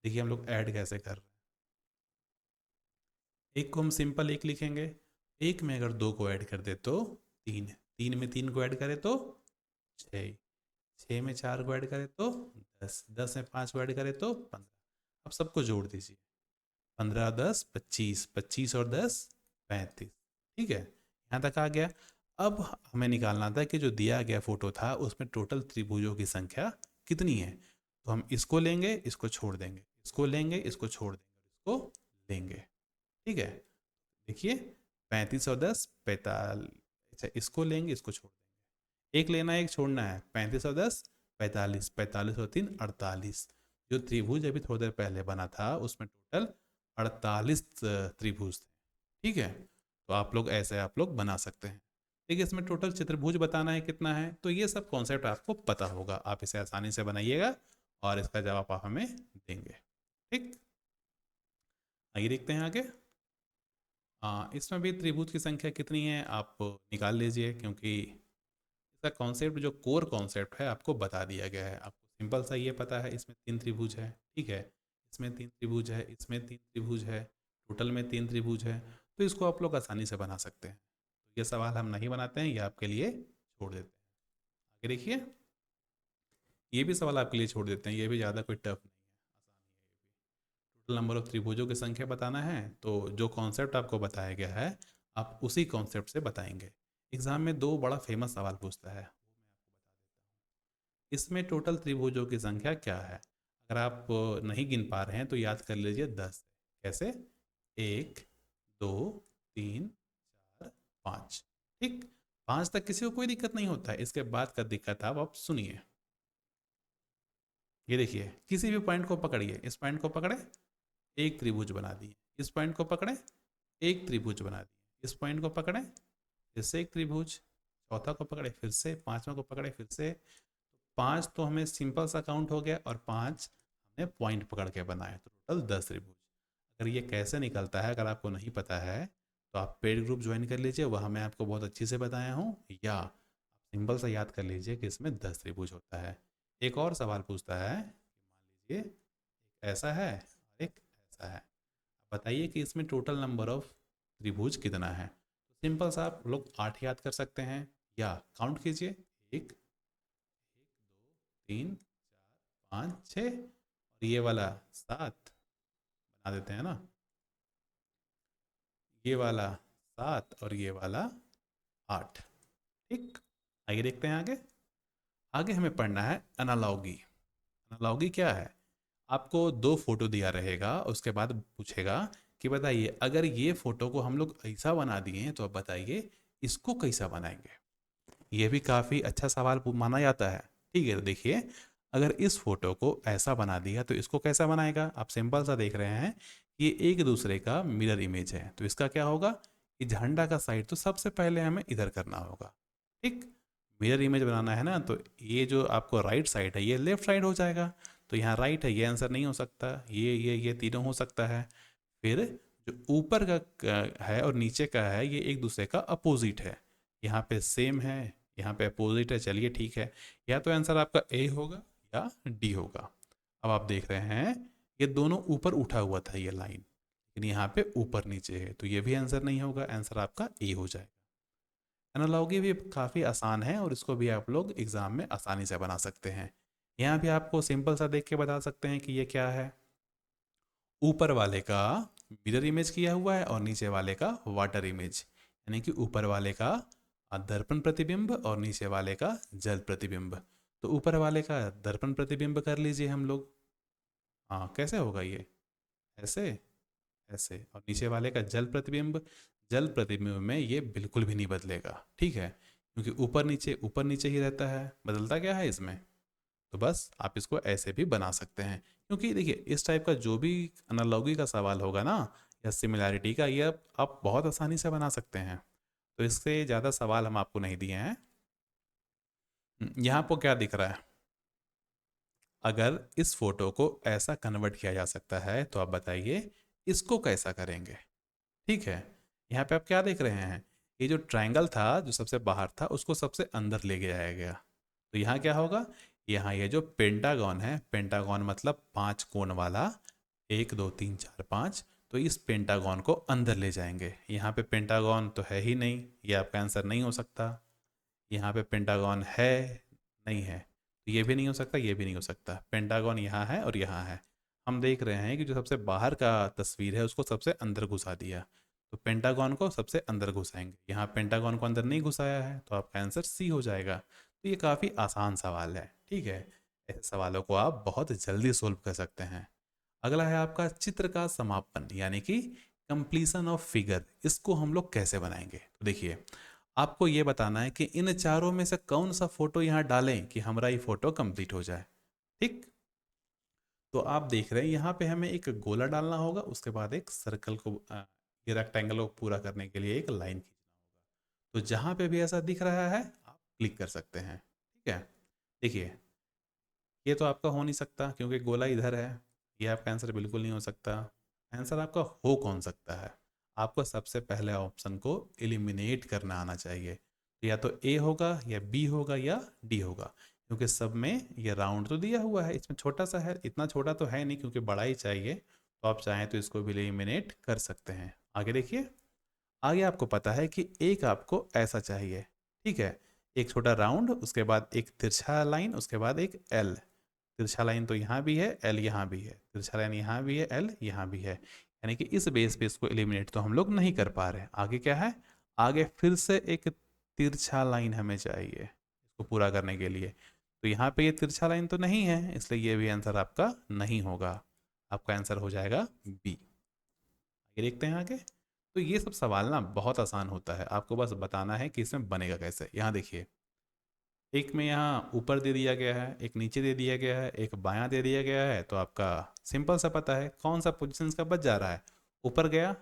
Speaker 1: देखिए हम लोग ऐड कैसे कर रहे हैं। एक को हम सिंपल एक लिखेंगे, एक में अगर 2 को ऐड कर दे तो 3। 3 में 3 को ऐड करें तो 6। 6 में 4 को ऐड करें तो 10। 10 में 5 को ऐड करें तो 15। अब सबको जोड़ दीजिए, 15 10 25, 25 और 10 35, ठीक है। यहाँ तक आ गया। अब हमें निकालना था कि जो दिया गया फोटो था उसमें टोटल त्रिभुजों की संख्या कितनी है। तो हम इसको लेंगे, इसको छोड़ देंगे, इसको लेंगे, इसको छोड़ देंगे, इसको लेंगे, ठीक है। देखिए 35 और 10 45। अच्छा, इसको लेंगे, इसको छोड़ देंगे, एक लेना है एक छोड़ना है। 35 और 10 45, 45 और 3 48। जो त्रिभुज अभी थोड़ी देर पहले बना था उसमें टोटल 48 त्रिभुज थे, ठीक है। तो आप लोग ऐसे आप लोग बना सकते हैं। देखिए इसमें टोटल चतुर्भुज बताना है कितना है, तो ये सब कॉन्सेप्ट आपको पता होगा, आप इसे आसानी से बनाइएगा और इसका जवाब आप हमें देंगे, ठीक। आइए देखते हैं आगे। इसमें भी त्रिभुज की संख्या कितनी है आप निकाल लीजिए, क्योंकि इसका कॉन्सेप्ट जो कोर कॉन्सेप्ट है आपको बता दिया गया है। आपको सिंपल सा ये पता है, इसमें 3 त्रिभुज है, ठीक है। इसमें 3 त्रिभुज है, इसमें 3 त्रिभुज है, टोटल में 3 त्रिभुज है। तो इसको आप लोग आसानी से बना सकते हैं। तो ये सवाल हम नहीं बनाते हैं, ये आपके लिए छोड़ देते हैं। आगे देखिए, ये भी सवाल आपके लिए छोड़ देते हैं, ये भी ज़्यादा कोई टफ नहीं है, आसान ही है ये भी। टोटल नंबर ऑफ त्रिभुजों की संख्या बताना है, तो जो कॉन्सेप्ट आपको बताया गया है आप उसी कॉन्सेप्ट से बताएंगे। एग्जाम में दो बड़ा फेमस सवाल पूछता है, वो मैं आपको बता देता हूँ। इसमें टोटल त्रिभुजों की संख्या क्या है? अगर आप नहीं गिन पा रहे हैं तो याद कर लीजिए 10। कैसे? 1 2 3 4 5, ठीक। 5 तक किसी को कोई दिक्कत नहीं होता है, इसके बाद का दिक्कत आप सुनिए। ये देखिए, किसी भी पॉइंट को पकड़िए, इस पॉइंट को पकड़े, एक त्रिभुज बना दिए, इस पॉइंट को पकड़े, एक त्रिभुज बना दिए, इस पॉइंट को पकड़े, फिर से एक त्रिभुज, चौथा को पकड़े फिर से, पांचवा को पकड़े फिर से। 5 तो हमें सिंपल सा काउंट हो गया और 5 हमने पॉइंट पकड़ के बनाए, तो टोटल 10 त्रिभुज। अगर ये कैसे निकलता है अगर आपको नहीं पता है तो आप पेड ग्रुप ज्वाइन कर लीजिए, वहाँ मैं आपको बहुत अच्छी से बताया हूँ, या आप सिंपल सा याद कर लीजिए कि इसमें 10 त्रिभुज होता है। एक और सवाल पूछता है, मान लीजिए एक ऐसा है और एक ऐसा है, बताइए कि इसमें टोटल नंबर ऑफ त्रिभुज कितना है। तो सिंपल सा आप लोग 8 याद कर सकते हैं, या काउंट कीजिए, 1 2 3 4 5 6, और ये वाला 7 बना देते हैं ना, ये वाला 7 और ये वाला 8। ठीक, आइए देखते हैं आगे। आगे हमें पढ़ना है एनालॉगी। एनालॉगी क्या है? आपको दो फोटो दिया रहेगा, उसके बाद पूछेगा कि बताइए अगर ये फोटो को हम लोग ऐसा बना दिए हैं तो अब बताइए इसको कैसा बनाएंगे। ये भी काफ़ी अच्छा सवाल माना जाता है। ठीक है, तो देखिए, अगर इस फोटो को ऐसा बना दिया तो इसको कैसा बनाएगा? आप सिंपल सा देख रहे हैं, ये एक दूसरे का मिरर इमेज है, तो इसका क्या होगा कि झंडा का साइड तो सबसे पहले हमें इधर करना होगा। ठीक, मिरर इमेज बनाना है ना, तो ये जो आपको राइट साइड है ये लेफ्ट साइड हो जाएगा, तो यहाँ राइट है, ये आंसर नहीं हो सकता, ये तीनों हो सकता है। फिर जो ऊपर का है और नीचे का है ये एक दूसरे का अपोजिट है, यहाँ पे सेम है, यहाँ पे अपोजिट है, चलिए ठीक है, या तो आंसर आपका ए होगा या डी होगा। अब आप देख रहे हैं ये दोनों ऊपर उठा हुआ था ये लाइन, लेकिन यहाँ पे ऊपर नीचे है, तो ये भी आंसर नहीं होगा, आंसर आपका ए हो जाएगा। एनालॉगी भी काफ़ी आसान है और इसको भी आप लोग एग्ज़ाम में आसानी से बना सकते हैं। यहाँ भी आपको सिंपल सा देख के बता सकते हैं कि ये क्या है। ऊपर वाले का मिरर इमेज किया हुआ है और नीचे वाले का वाटर इमेज, यानी कि ऊपर वाले का दर्पण प्रतिबिंब और नीचे वाले का जल प्रतिबिंब। तो ऊपर वाले का दर्पण प्रतिबिंब कर लीजिए हम लोग। हाँ, कैसे होगा ये? ऐसे, ऐसे, और नीचे वाले का जल प्रतिबिंब, जल प्रतिबिंब में ये बिल्कुल भी नहीं बदलेगा, ठीक है, क्योंकि ऊपर नीचे ही रहता है, बदलता क्या है इसमें। तो बस आप इसको ऐसे भी बना सकते हैं, क्योंकि देखिए इस टाइप का जो भी एनालॉगी का सवाल होगा ना या सिमिलैरिटी का, ये आप बहुत आसानी से बना सकते हैं। तो इससे ज़्यादा सवाल हम आपको नहीं दिए हैं। यहाँ आपको क्या दिख रहा है? अगर इस फोटो को ऐसा कन्वर्ट किया जा सकता है तो आप बताइए इसको कैसा करेंगे। ठीक है, यहाँ पे आप क्या देख रहे हैं, ये जो ट्रायंगल था जो सबसे बाहर था उसको सबसे अंदर ले गया गया, तो यहाँ क्या होगा, यहाँ ये जो पेंटागन है, पेंटागन मतलब 5 कोण वाला, 1 2 3 4 5, तो इस पेंटागन को अंदर ले जाएंगे। यहाँ पे पेंटागन तो है ही नहीं, ये आपका आंसर नहीं हो सकता। यहाँ पे पेंटागन है, नहीं है, तो ये भी नहीं हो सकता, ये भी नहीं हो सकता। पेंटागन यहाँ है और यहाँ है, हम देख रहे हैं कि जो सबसे बाहर का तस्वीर है उसको सबसे अंदर घुसा दिया, तो पेंटागन को सबसे अंदर घुसाएंगे। यहाँ पेंटागन को अंदर नहीं घुसाया है, तो आपका आंसर सी हो जाएगा। तो ये काफ़ी आसान सवाल है, ठीक है, ऐसे सवालों को आप बहुत जल्दी सोल्व कर सकते हैं। अगला है आपका चित्र का समापन, यानी कि कंप्लीशन ऑफ फिगर। इसको हम लोग कैसे बनाएंगे? तो देखिए, आपको ये बताना है कि इन चारों में से कौन सा फोटो यहाँ डालें कि हमारा ये फोटो कंप्लीट हो जाए। ठीक, तो आप देख रहे हैं यहाँ पे हमें एक गोला डालना होगा, उसके बाद एक सर्कल को ये रेक्टेंगल को पूरा करने के लिए एक लाइन खींचना होगा। तो जहाँ पे भी ऐसा दिख रहा है आप क्लिक कर सकते हैं। ठीक है, देखिए ये तो आपका हो नहीं सकता क्योंकि गोला इधर है, ये आपका आंसर बिल्कुल नहीं हो सकता। आंसर आपका हो कौन सकता है? आपको सबसे पहले ऑप्शन को एलिमिनेट करना आना चाहिए, तो या तो ए होगा या बी होगा या डी होगा, क्योंकि सब में ये राउंड तो दिया हुआ है, इसमें छोटा सा है, इतना छोटा तो है नहीं क्योंकि बड़ा ही चाहिए, तो आप चाहें तो इसको भी एलिमिनेट कर सकते हैं। आगे देखिए, आगे आपको पता है कि एक आपको ऐसा चाहिए, ठीक है, एक छोटा राउंड, उसके बाद एक तिरछा लाइन, उसके बाद एक एल। तिरछा लाइन तो यहाँ भी है, एल यहाँ भी है, तिरछा लाइन यहाँ भी है, एल यहाँ भी है, यानी कि इस बेस पे इसको एलिमिनेट तो हम लोग नहीं कर पा रहे। आगे क्या है, आगे फिर से एक तिरछा लाइन हमें चाहिए इसको पूरा करने के लिए, तो यहाँ पे ये तिरछा लाइन तो नहीं है, इसलिए ये भी आंसर आपका नहीं होगा, आपका आंसर हो जाएगा बी। ये देखते हैं आगे। तो ये सब सवाल ना बहुत आसान होता है, आपको बस बताना है कि इसमें बनेगा कैसे। यहाँ देखिए, एक में यहाँ ऊपर दे दिया गया है, एक नीचे दे दिया गया है, एक बायां दे दिया गया है, तो आपका सिंपल सा पता है कौन सा पोजीशन का बच जा रहा है। ऊपर गया,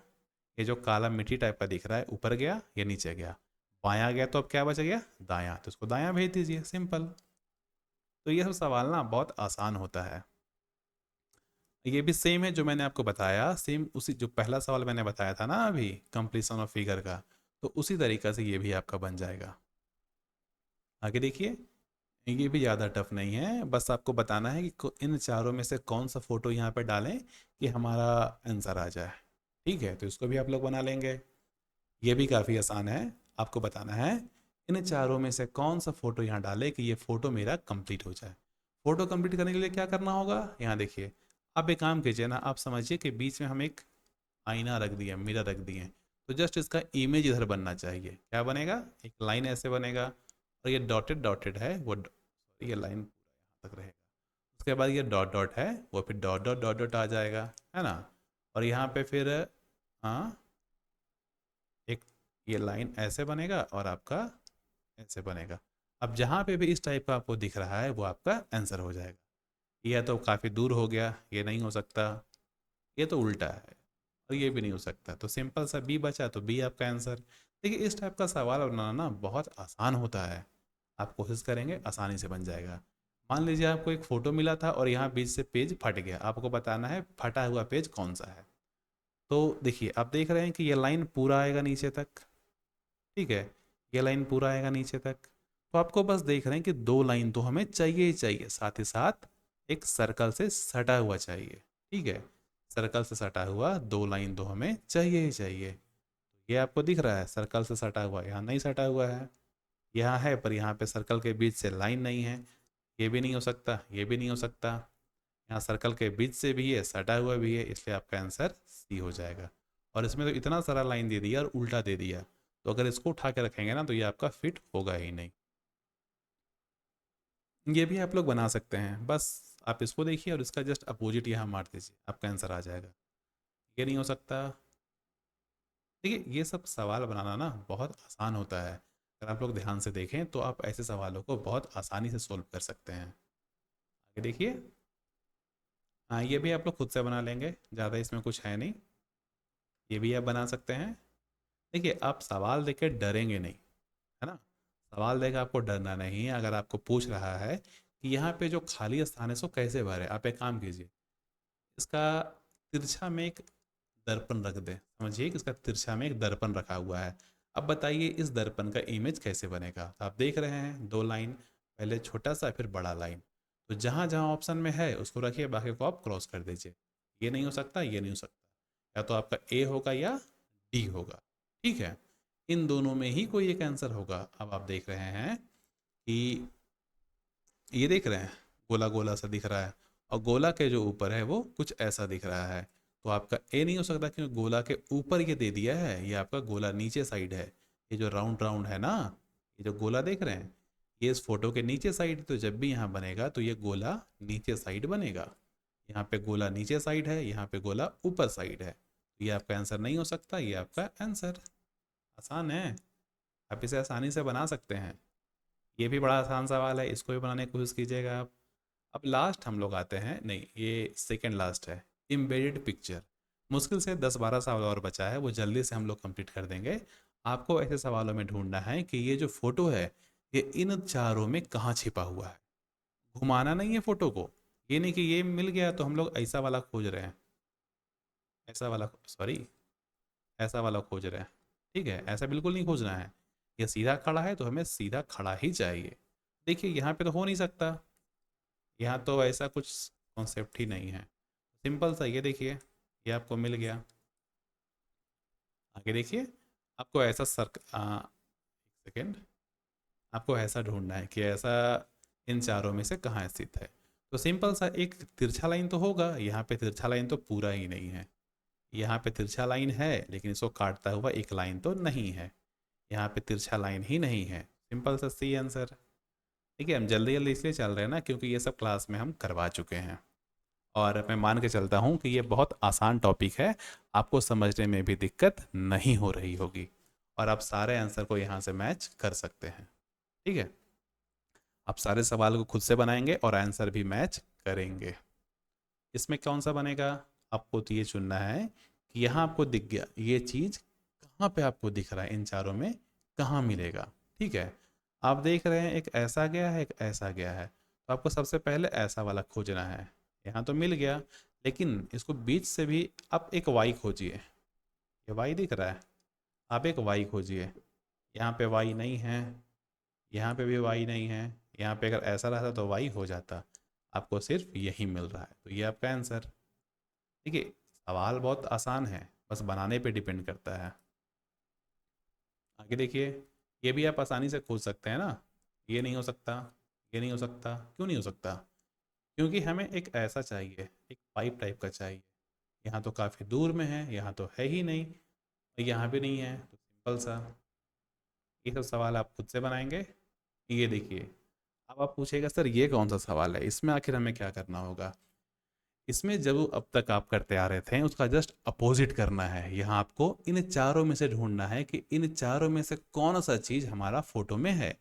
Speaker 1: ये जो काला मिट्टी टाइप का दिख रहा है, ऊपर गया या नीचे गया। बायां गया तो अब क्या बच गया, दायां, तो उसको दायां भेज दीजिए, सिंपल। तो ये सब सवाल ना बहुत आसान होता है। ये भी सेम है जो मैंने आपको बताया, सेम उसी जो पहला सवाल मैंने बताया था ना अभी, कंप्लीशन ऑफ फिगर का, तो उसी तरीका से ये भी आपका बन जाएगा। आगे देखिए, ये भी ज़्यादा टफ नहीं है, बस आपको बताना है कि इन चारों में से कौन सा फ़ोटो यहाँ पे डालें कि हमारा आंसर आ जाए। ठीक है, तो इसको भी आप लोग बना लेंगे। ये भी काफ़ी आसान है, आपको बताना है इन चारों में से कौन सा फ़ोटो यहाँ डाले कि ये फ़ोटो मेरा कंप्लीट हो जाए। फ़ोटो कंप्लीट करने के लिए क्या करना होगा, यहाँ देखिए, आप एक काम कीजिए ना, आप समझिए कि बीच में हम एक आईना रख दिए, मिरर रख दिए, तो जस्ट इसका इमेज इधर बनना चाहिए। क्या बनेगा, एक लाइन ऐसे बनेगा, और ये डॉटेड डॉटेड है वो ये लाइन पूरा यहाँ तक रहेगा। उसके बाद ये डॉट डॉट है, वो फिर डॉट डॉट डॉट डॉट आ जाएगा, है ना। और यहाँ पे फिर हाँ, एक ये लाइन ऐसे बनेगा और आपका ऐसे बनेगा। अब जहाँ पे भी इस टाइप का आपको दिख रहा है वो आपका आंसर हो जाएगा। यह तो काफ़ी दूर हो गया, ये नहीं हो सकता, ये तो उल्टा है, और ये भी नहीं हो सकता, तो सिंपल सा बी बचा, तो बी आपका आंसर। देखिए, इस टाइप का सवाल बनाना ना बहुत आसान होता है, आप कोशिश करेंगे आसानी से बन जाएगा। मान लीजिए आपको एक फ़ोटो मिला था और यहाँ बीच से पेज फट गया, आपको बताना है फटा हुआ पेज कौन सा है। तो देखिए, आप देख रहे हैं कि ये लाइन पूरा आएगा नीचे तक, ठीक है, ये लाइन पूरा आएगा नीचे तक। तो आपको बस देख रहे हैं कि दो लाइन तो हमें चाहिए ही चाहिए, साथ ही साथ एक सर्कल से सटा हुआ चाहिए। ठीक है, सर्कल से सटा हुआ दो लाइन तो हमें चाहिए ही चाहिए। ये आपको दिख रहा है सर्कल से सटा हुआ, यहाँ नहीं सटा हुआ है, यहाँ है पर यहाँ पे सर्कल के बीच से लाइन नहीं है। ये भी नहीं हो सकता, ये भी नहीं हो सकता, यहाँ सर्कल के बीच से भी है, सटा हुआ भी है, इसलिए आपका आंसर सी हो जाएगा। और इसमें तो इतना सारा लाइन दे दिया और उल्टा दे दिया, तो अगर इसको उठा के रखेंगे ना तो ये आपका फिट होगा ही नहीं। ये भी आप लोग बना सकते हैं, बस आप इसको देखिए और इसका जस्ट अपोजिट यहाँ मार दीजिए, आपका आंसर आ जाएगा। ये नहीं हो सकता। देखिए, ये सब सवाल बनाना ना बहुत आसान होता है, अगर आप लोग ध्यान से देखें तो आप ऐसे सवालों को बहुत आसानी से सोल्व कर सकते हैं। आगे देखिए, हाँ, ये भी आप लोग खुद से बना लेंगे, ज़्यादा इसमें कुछ है नहीं, ये भी आप बना सकते हैं। देखिए, आप सवाल देख के डरेंगे नहीं, है ना। सवाल देख आपको डरना नहीं है। अगर आपको पूछ रहा है कि यहाँ पे जो खाली स्थान है इसको कैसे भरे, आप एक काम कीजिए, इसका तिरछा में एक दर्पण रख दें। समझिए कि इसका तिरछा में एक दर्पण रखा हुआ है। अब बताइए इस दर्पण का इमेज कैसे बनेगा। तो आप देख रहे हैं दो लाइन, पहले छोटा सा फिर बड़ा लाइन, तो जहाँ जहाँ ऑप्शन में है उसको रखिए, बाकी को आप क्रॉस कर दीजिए। ये नहीं हो सकता, ये नहीं हो सकता, या तो आपका ए होगा या डी होगा। ठीक है, इन दोनों में ही कोई एक आंसर होगा। अब आप देख रहे हैं कि ये देख रहे हैं गोला गोला सा दिख रहा है, और गोला के जो ऊपर है वो कुछ ऐसा दिख रहा है, तो आपका ए नहीं हो सकता क्योंकि गोला के ऊपर ये दे दिया है, ये आपका गोला नीचे साइड है। ये जो राउंड राउंड है ना, ये जो गोला देख रहे हैं, ये इस फोटो के नीचे साइड, तो जब भी यहाँ बनेगा तो ये गोला नीचे साइड बनेगा। यहाँ पे गोला नीचे साइड है, यहाँ पे गोला ऊपर साइड है, तो ये आपका आंसर नहीं हो सकता, ये आपका आंसर। आसान है, आप इसे आसानी से बना सकते हैं। ये भी बड़ा आसान सवाल है, इसको भी बनाने की कोशिश कीजिएगा आप। अब लास्ट हम लोग आते हैं, नहीं ये सेकंड लास्ट है, एम्बेडेड पिक्चर। मुश्किल से 10-12 सवाल और बचा है, वो जल्दी से हम लोग कंप्लीट कर देंगे। आपको ऐसे सवालों में ढूंढना है कि ये जो फोटो है ये इन चारों में कहाँ छिपा हुआ है। घुमाना नहीं है फोटो को, ये नहीं कि ये मिल गया तो हम लोग ऐसा वाला खोज रहे हैं, ऐसा वाला, सॉरी, ऐसा वाला खोज रहे हैं। ठीक है, ऐसा बिल्कुल नहीं खोजना है। ये सीधा खड़ा है तो हमें सीधा खड़ा ही चाहिए। देखिए, यहाँ पे तो हो नहीं सकता, यहाँ तो ऐसा कुछ कॉन्सेप्ट ही नहीं है। सिंपल सा ये देखिए, ये आपको मिल गया। आगे देखिए, आपको ऐसा एक सेकेंड, आपको ऐसा ढूंढना है कि ऐसा इन चारों में से कहाँ स्थित है। तो सिंपल सा एक तिरछा लाइन तो होगा, यहाँ पे तिरछा लाइन तो पूरा ही नहीं है। यहाँ पे तिरछा लाइन है लेकिन इसको काटता हुआ एक लाइन तो नहीं है, यहाँ पे तिरछा लाइन ही नहीं है। सिंपल सा सी आंसर। ठीक है, हम जल्दी जल्दी इसलिए चल रहे हैं ना क्योंकि ये सब क्लास में हम करवा चुके हैं, और मैं मान के चलता हूँ कि ये बहुत आसान टॉपिक है, आपको समझने में भी दिक्कत नहीं हो रही होगी और आप सारे आंसर को यहाँ से मैच कर सकते हैं। ठीक है, आप सारे सवाल को खुद से बनाएंगे और आंसर भी मैच करेंगे। इसमें कौन सा बनेगा, आपको तो ये चुनना है कि यहाँ आपको दिख गया ये चीज़, कहाँ पे आपको दिख रहा है, इन चारों में कहाँ मिलेगा। ठीक है, आप देख रहे हैं एक ऐसा गया है, एक ऐसा गया है, तो आपको सबसे पहले ऐसा वाला खोजना है। यहाँ तो मिल गया, लेकिन इसको बीच से भी आप एक वाई खोजिए। ये वाई दिख रहा है, आप एक वाई खोजिए। यहाँ पे वाई नहीं है, यहाँ पे भी वाई नहीं है, यहाँ पे अगर ऐसा रहता तो वाई हो जाता, आपको सिर्फ यही मिल रहा है, तो ये आपका आंसर। देखिए, सवाल बहुत आसान है, बस बनाने पे डिपेंड करता है। आगे देखिए, ये भी आप आसानी से खोज सकते हैं ना। ये नहीं हो सकता, ये नहीं हो सकता, क्यों नहीं हो सकता? क्योंकि हमें एक ऐसा चाहिए, एक पाइप टाइप का चाहिए। यहाँ तो काफ़ी दूर में है, यहाँ तो है ही नहीं, और यहाँ भी नहीं है, तो सिंपल सा ये सब सवाल आप खुद से बनाएंगे। ये देखिए, अब आप पूछेगा सर ये कौन सा सवाल है, इसमें आखिर हमें क्या करना होगा? इसमें जब अब तक आप करते आ रहे थे उसका जस्ट अपोजिट करना है। यहाँ आपको इन चारों में से ढूंढना है कि इन चारों में से कौन सा चीज़ हमारा फोटो में है।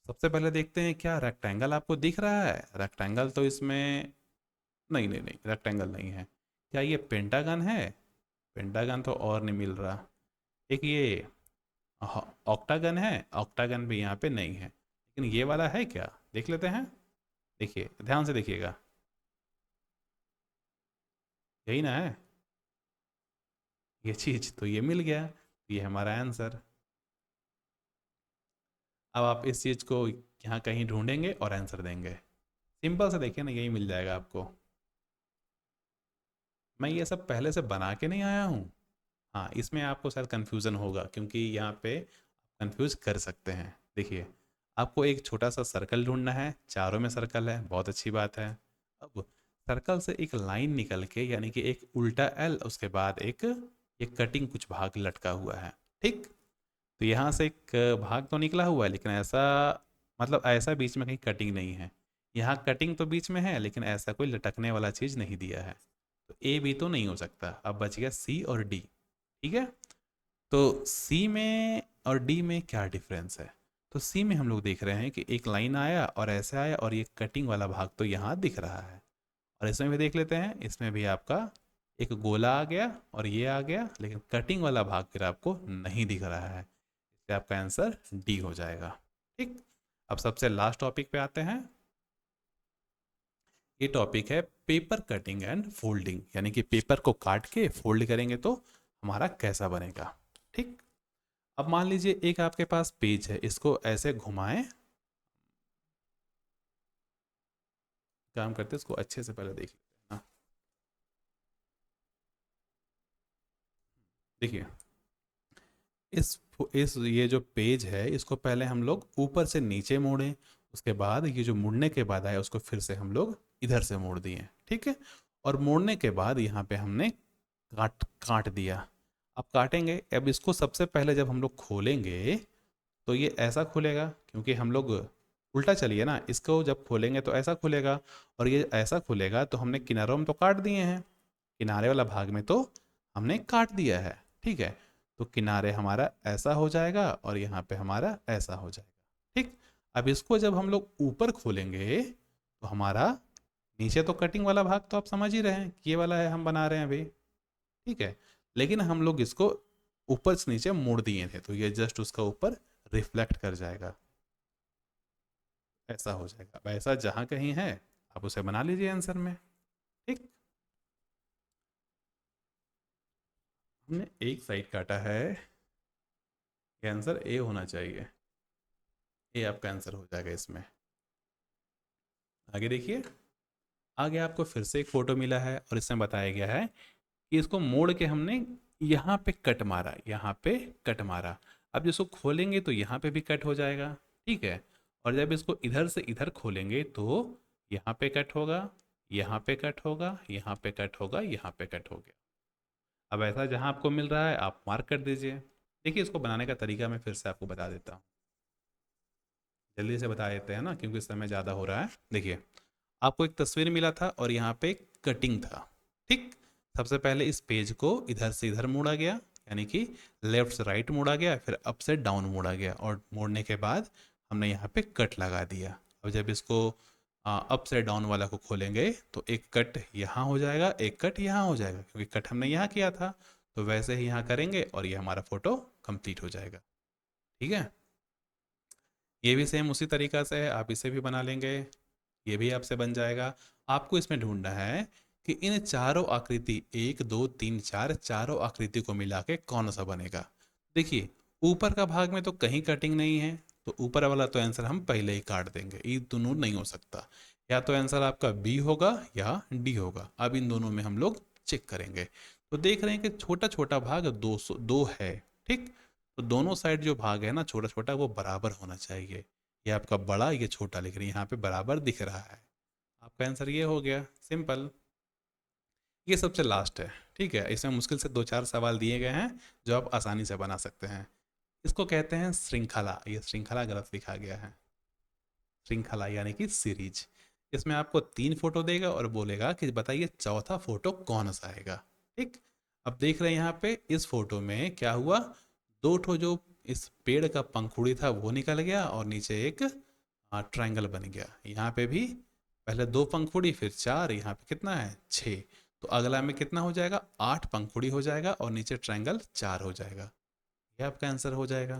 Speaker 1: सबसे पहले देखते हैं, क्या रेक्टेंगल आपको दिख रहा है? रेक्टेंगल तो इसमें नहीं, नहीं, नहीं, रेक्टेंगल नहीं है। क्या ये पेंटागन है? पेंटागन तो और नहीं मिल रहा। एक ये ऑक्टागन है, ऑक्टागन भी यहाँ पे नहीं है, लेकिन ये वाला है क्या, देख लेते हैं। देखिए, ध्यान से देखिएगा, यही ना है ये चीज़, तो ये मिल गया, ये हमारा आंसर। अब आप इस चीज़ को यहाँ कहीं ढूंढेंगे और आंसर देंगे। सिंपल से देखिए ना, यही मिल जाएगा आपको। मैं ये सब पहले से बना के नहीं आया हूँ। हाँ, इसमें आपको शायद कन्फ्यूज़न होगा, क्योंकि यहाँ पे कंफ्यूज कर सकते हैं। देखिए, आपको एक छोटा सा सर्कल ढूंढना है, चारों में सर्कल है, बहुत अच्छी बात है। अब सर्कल से एक लाइन निकल के, यानी कि एक उल्टा एल, उसके बाद एक कटिंग कुछ भाग लटका हुआ है। ठीक, तो यहाँ से एक भाग तो निकला हुआ है, लेकिन ऐसा, मतलब ऐसा बीच में कहीं कटिंग नहीं है। यहाँ कटिंग तो बीच में है, लेकिन ऐसा कोई लटकने वाला चीज़ नहीं दिया है, तो ए बी तो नहीं हो सकता। अब बच गया सी और डी। ठीक है, तो सी में और डी में क्या डिफरेंस है? तो सी में हम लोग देख रहे हैं कि एक लाइन आया और ऐसे आया, और ये कटिंग वाला भाग तो यहाँ दिख रहा है। और इसमें भी देख लेते हैं, इसमें भी आपका एक गोला आ गया और ये आ गया, लेकिन कटिंग वाला भाग फिर आपको नहीं दिख रहा है, इसलिए आपका आंसर डी हो जाएगा। ठीक, अब सबसे लास्ट टॉपिक पे आते हैं। ये टॉपिक है पेपर कटिंग एंड फोल्डिंग, यानी कि पेपर को काट के फोल्ड करेंगे तो हमारा कैसा बनेगा। ठीक, अब मान लीजिए एक आपके पास पेज है, इसको ऐसे घुमाएं। काम करते हैं, इसको अच्छे से पहले देख लेते हैं ना। देखिए, इस ये जो पेज है, इसको पहले हम लोग ऊपर से नीचे मोड़ें, उसके बाद ये जो मुड़ने के बाद आया उसको फिर से हम लोग इधर से मोड़ दिए। ठीक है, और मोड़ने के बाद यहाँ पे हमने काट काट दिया। अब काटेंगे, अब इसको सबसे पहले जब हम लोग खोलेंगे तो ये ऐसा खुलेगा, क्योंकि हम लोग उल्टा चलिए ना, इसको जब खोलेंगे तो ऐसा खुलेगा, और ये ऐसा खुलेगा, तो हमने किनारों में तो काट दिए हैं, किनारे वाला भाग में तो हमने काट दिया है। ठीक है, तो किनारे हमारा ऐसा हो जाएगा और यहाँ पे हमारा ऐसा हो जाएगा। ठीक, अब इसको जब हम लोग ऊपर खोलेंगे तो हमारा नीचे तो कटिंग वाला भाग तो आप समझ ही रहे हैं कि ये वाला है, हम बना रहे हैं अभी। ठीक है, लेकिन हम लोग इसको ऊपर से नीचे मोड़ दिए थे, तो ये जस्ट उसका ऊपर रिफ्लेक्ट कर जाएगा, ऐसा हो जाएगा। अब ऐसा जहाँ कहीं है आप उसे बना लीजिए आंसर में। ठीक, हमने एक साइड काटा है, ये आंसर ए होना चाहिए, ए आपका आंसर हो जाएगा इसमें। आगे देखिए, आगे आपको फिर से एक फोटो मिला है और इसमें बताया गया है कि इसको मोड़ के हमने यहाँ पे कट मारा, यहाँ पे कट मारा। अब जिसको खोलेंगे तो यहाँ पे भी कट हो जाएगा। ठीक है, और जब इसको इधर से इधर खोलेंगे तो यहाँ पे कट होगा, यहाँ पे कट होगा, यहाँ पे कट होगा, यहाँ पे कट हो गया। अब ऐसा जहाँ आपको मिल रहा है आप मार्क कर दीजिए। देखिए, इसको बनाने का तरीका मैं फिर से आपको बता देता हूँ, जल्दी से बता देते हैं ना, क्योंकि समय ज़्यादा हो रहा है। देखिए, आपको एक तस्वीर मिला था और यहाँ पे कटिंग था। ठीक, सबसे पहले इस पेज को इधर से इधर मोड़ा गया, यानी कि लेफ्ट से राइट मोड़ा गया, फिर अप से डाउन मोड़ा गया, और मोड़ने के बाद हमने यहाँ पे कट लगा दिया। अब जब इसको अप से डाउन वाला को खोलेंगे तो एक कट यहाँ हो जाएगा, एक कट यहाँ हो जाएगा, क्योंकि कट हमने यहाँ किया था। तो वैसे ही यहाँ करेंगे और ये हमारा फोटो कंप्लीट हो जाएगा। ठीक है, ये भी सेम उसी तरीका से है, आप इसे भी बना लेंगे, ये भी आपसे बन जाएगा। आपको इसमें ढूंढना है कि इन चारों आकृति 1 2 3 4 चारों आकृति को मिला के कौन सा बनेगा। देखिए ऊपर का भाग में तो कहीं कटिंग नहीं है, तो ऊपर वाला तो आंसर हम पहले ही काट देंगे, ये दोनों नहीं हो सकता। या तो आंसर आपका बी होगा या डी होगा। अब इन दोनों में हम लोग चेक करेंगे। तो देख रहे हैं कि छोटा छोटा भाग 2 है। ठीक, तो दोनों साइड जो भाग है ना छोटा छोटा, वो बराबर होना चाहिए। ये आपका बड़ा, ये छोटा, लेकिन यहाँ पे बराबर दिख रहा है। आपका आंसर ये हो गया, सिंपल। ये सबसे लास्ट है। ठीक है, इसमें मुश्किल से 2-4 सवाल दिए गए हैं जो आप आसानी से बना सकते हैं। इसको कहते हैं श्रृंखला। ये श्रृंखला गलत लिखा गया है, श्रृंखला यानी कि सीरीज। इसमें आपको 3 फोटो देगा और बोलेगा कि बताइए चौथा फोटो कौन सा आएगा। ठीक, अब देख रहे हैं यहाँ पे इस फोटो में क्या हुआ, 2 ठो जो इस पेड़ का पंखुड़ी था वो निकल गया और नीचे एक ट्रायंगल बन गया। यहाँ पे भी पहले 2 पंखुड़ी, फिर 4, यहाँ पे कितना है 6। तो अगला में कितना हो जाएगा, 8 पंखुड़ी हो जाएगा और नीचे ट्रायंगल 4 हो जाएगा। ये आपका आंसर हो जाएगा।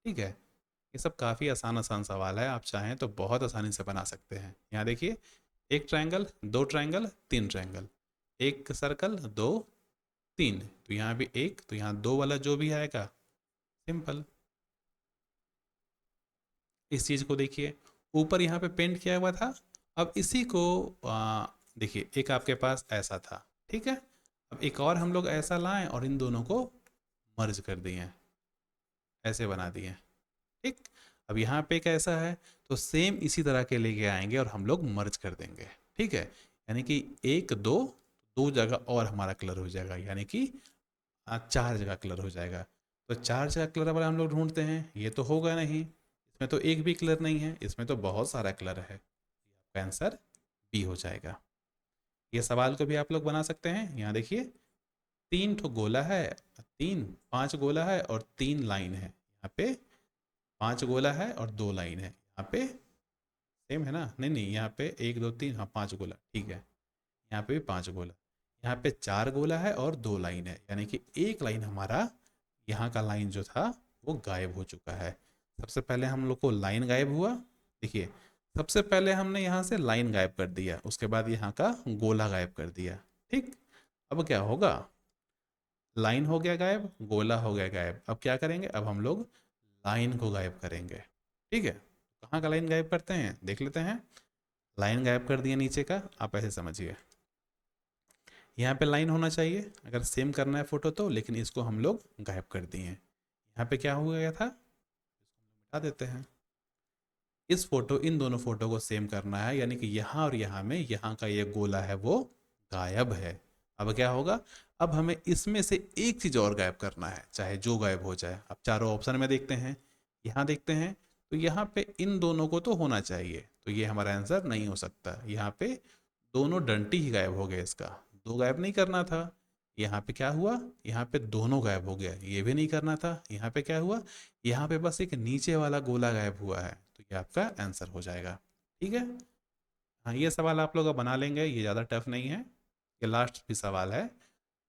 Speaker 1: ठीक है, ये सब काफ़ी आसान आसान सवाल है, आप चाहें तो बहुत आसानी से बना सकते हैं। यहाँ देखिए, 1 ट्रायंगल, 2 ट्रायंगल, 3 ट्रायंगल, 1 सर्कल, 2 3, तो यहाँ भी 1, तो यहाँ 2 वाला जो भी आएगा, सिंपल। इस चीज़ को देखिए, ऊपर यहाँ पे पेंट किया हुआ था। अब इसी को देखिए, एक आपके पास ऐसा था, ठीक है। अब एक और हम लोग ऐसा लाएं और इन दोनों को मर्ज कर दिए, ऐसे बना दिए। ठीक, अब यहाँ पे एक ऐसा है, तो सेम इसी तरह के लेके आएंगे और हम लोग मर्ज कर देंगे। ठीक है, यानी कि 1 2, 2 जगह और हमारा कलर हो जाएगा, यानी कि 4 जगह कलर हो जाएगा। तो 4 जगह कलर वाला हम लोग ढूंढते हैं, ये तो होगा नहीं, इसमें तो एक भी कलर नहीं है, इसमें तो बहुत सारा कलर है। आपका आंसर बी हो जाएगा। ये सवाल को भी आप लोग बना सकते हैं। यहाँ देखिए, 3 ठो गोला है, 5 गोला है और 3 लाइन है। यहाँ पे 5 गोला है और 2 लाइन है। यहाँ पे सेम है ना, नहीं, यहाँ पे 1 2 3, हाँ 5 गोला, ठीक है। यहाँ पे भी 5 गोला, यहाँ पे 4 गोला है और 2 लाइन है, यानी कि एक लाइन हमारा, यहाँ का लाइन जो था वो गायब हो चुका है। सबसे पहले हम लोग को लाइन गायब हुआ। देखिए, सबसे पहले हमने यहाँ से लाइन गायब कर दिया, उसके बाद यहाँ का गोला गायब कर दिया। ठीक, अब क्या होगा, लाइन हो गया गायब, गोला हो गया गायब। अब क्या करेंगे, अब हम लोग लाइन को गायब करेंगे। ठीक है, कहाँ का लाइन गायब करते हैं देख लेते हैं। लाइन गायब कर दिया नीचे का, आप ऐसे समझिए, यहाँ पे लाइन होना चाहिए अगर सेम करना है फोटो तो, लेकिन इसको हम लोग गायब कर दिए। यहाँ पे क्या हो गया था, मिटा देते हैं। इस फोटो, इन दोनों फोटो को सेम करना है, यानी कि यहाँ और यहाँ में यहाँ का ये गोला है वो गायब है। अब क्या होगा, अब हमें इसमें से एक चीज़ और गायब करना है, चाहे जो गायब हो जाए। अब चारों ऑप्शन में देखते हैं, यहाँ देखते हैं, तो यहाँ पे इन दोनों को तो होना चाहिए, तो ये हमारा आंसर नहीं हो सकता। यहाँ पे दोनों डंटी ही गायब हो गए, इसका 2 गायब नहीं करना था। यहाँ पे क्या हुआ, यहाँ पे दोनों गायब हो गया, ये भी नहीं करना था। यहाँ पे क्या हुआ, यहाँ पे बस एक नीचे वाला गोला गायब हुआ है, तो ये आपका आंसर हो जाएगा। ठीक है, हाँ ये सवाल आप लोग बना लेंगे, ये ज़्यादा टफ नहीं है। ये लास्ट भी सवाल है।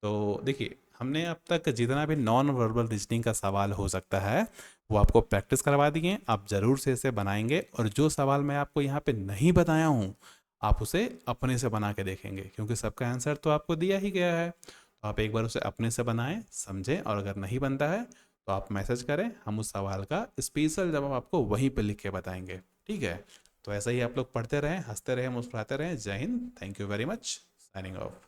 Speaker 1: तो देखिए, हमने अब तक जितना भी नॉन वर्बल रीजनिंग का सवाल हो सकता है वो आपको प्रैक्टिस करवा दिए। आप ज़रूर से इसे बनाएंगे, और जो सवाल मैं आपको यहाँ पे नहीं बताया हूँ आप उसे अपने से बना के देखेंगे, क्योंकि सबका आंसर तो आपको दिया ही गया है। तो आप एक बार उसे अपने से बनाएं, समझें, और अगर नहीं बनता है तो आप मैसेज करें, हम उस सवाल का स्पेशल जवाब आपको वहीं पर लिख के बताएंगे। ठीक है, तो ऐसा ही आप लोग पढ़ते रहें, हंसते रहें, मुस्कुराते रहें। जय Hind, thank you very much, signing off.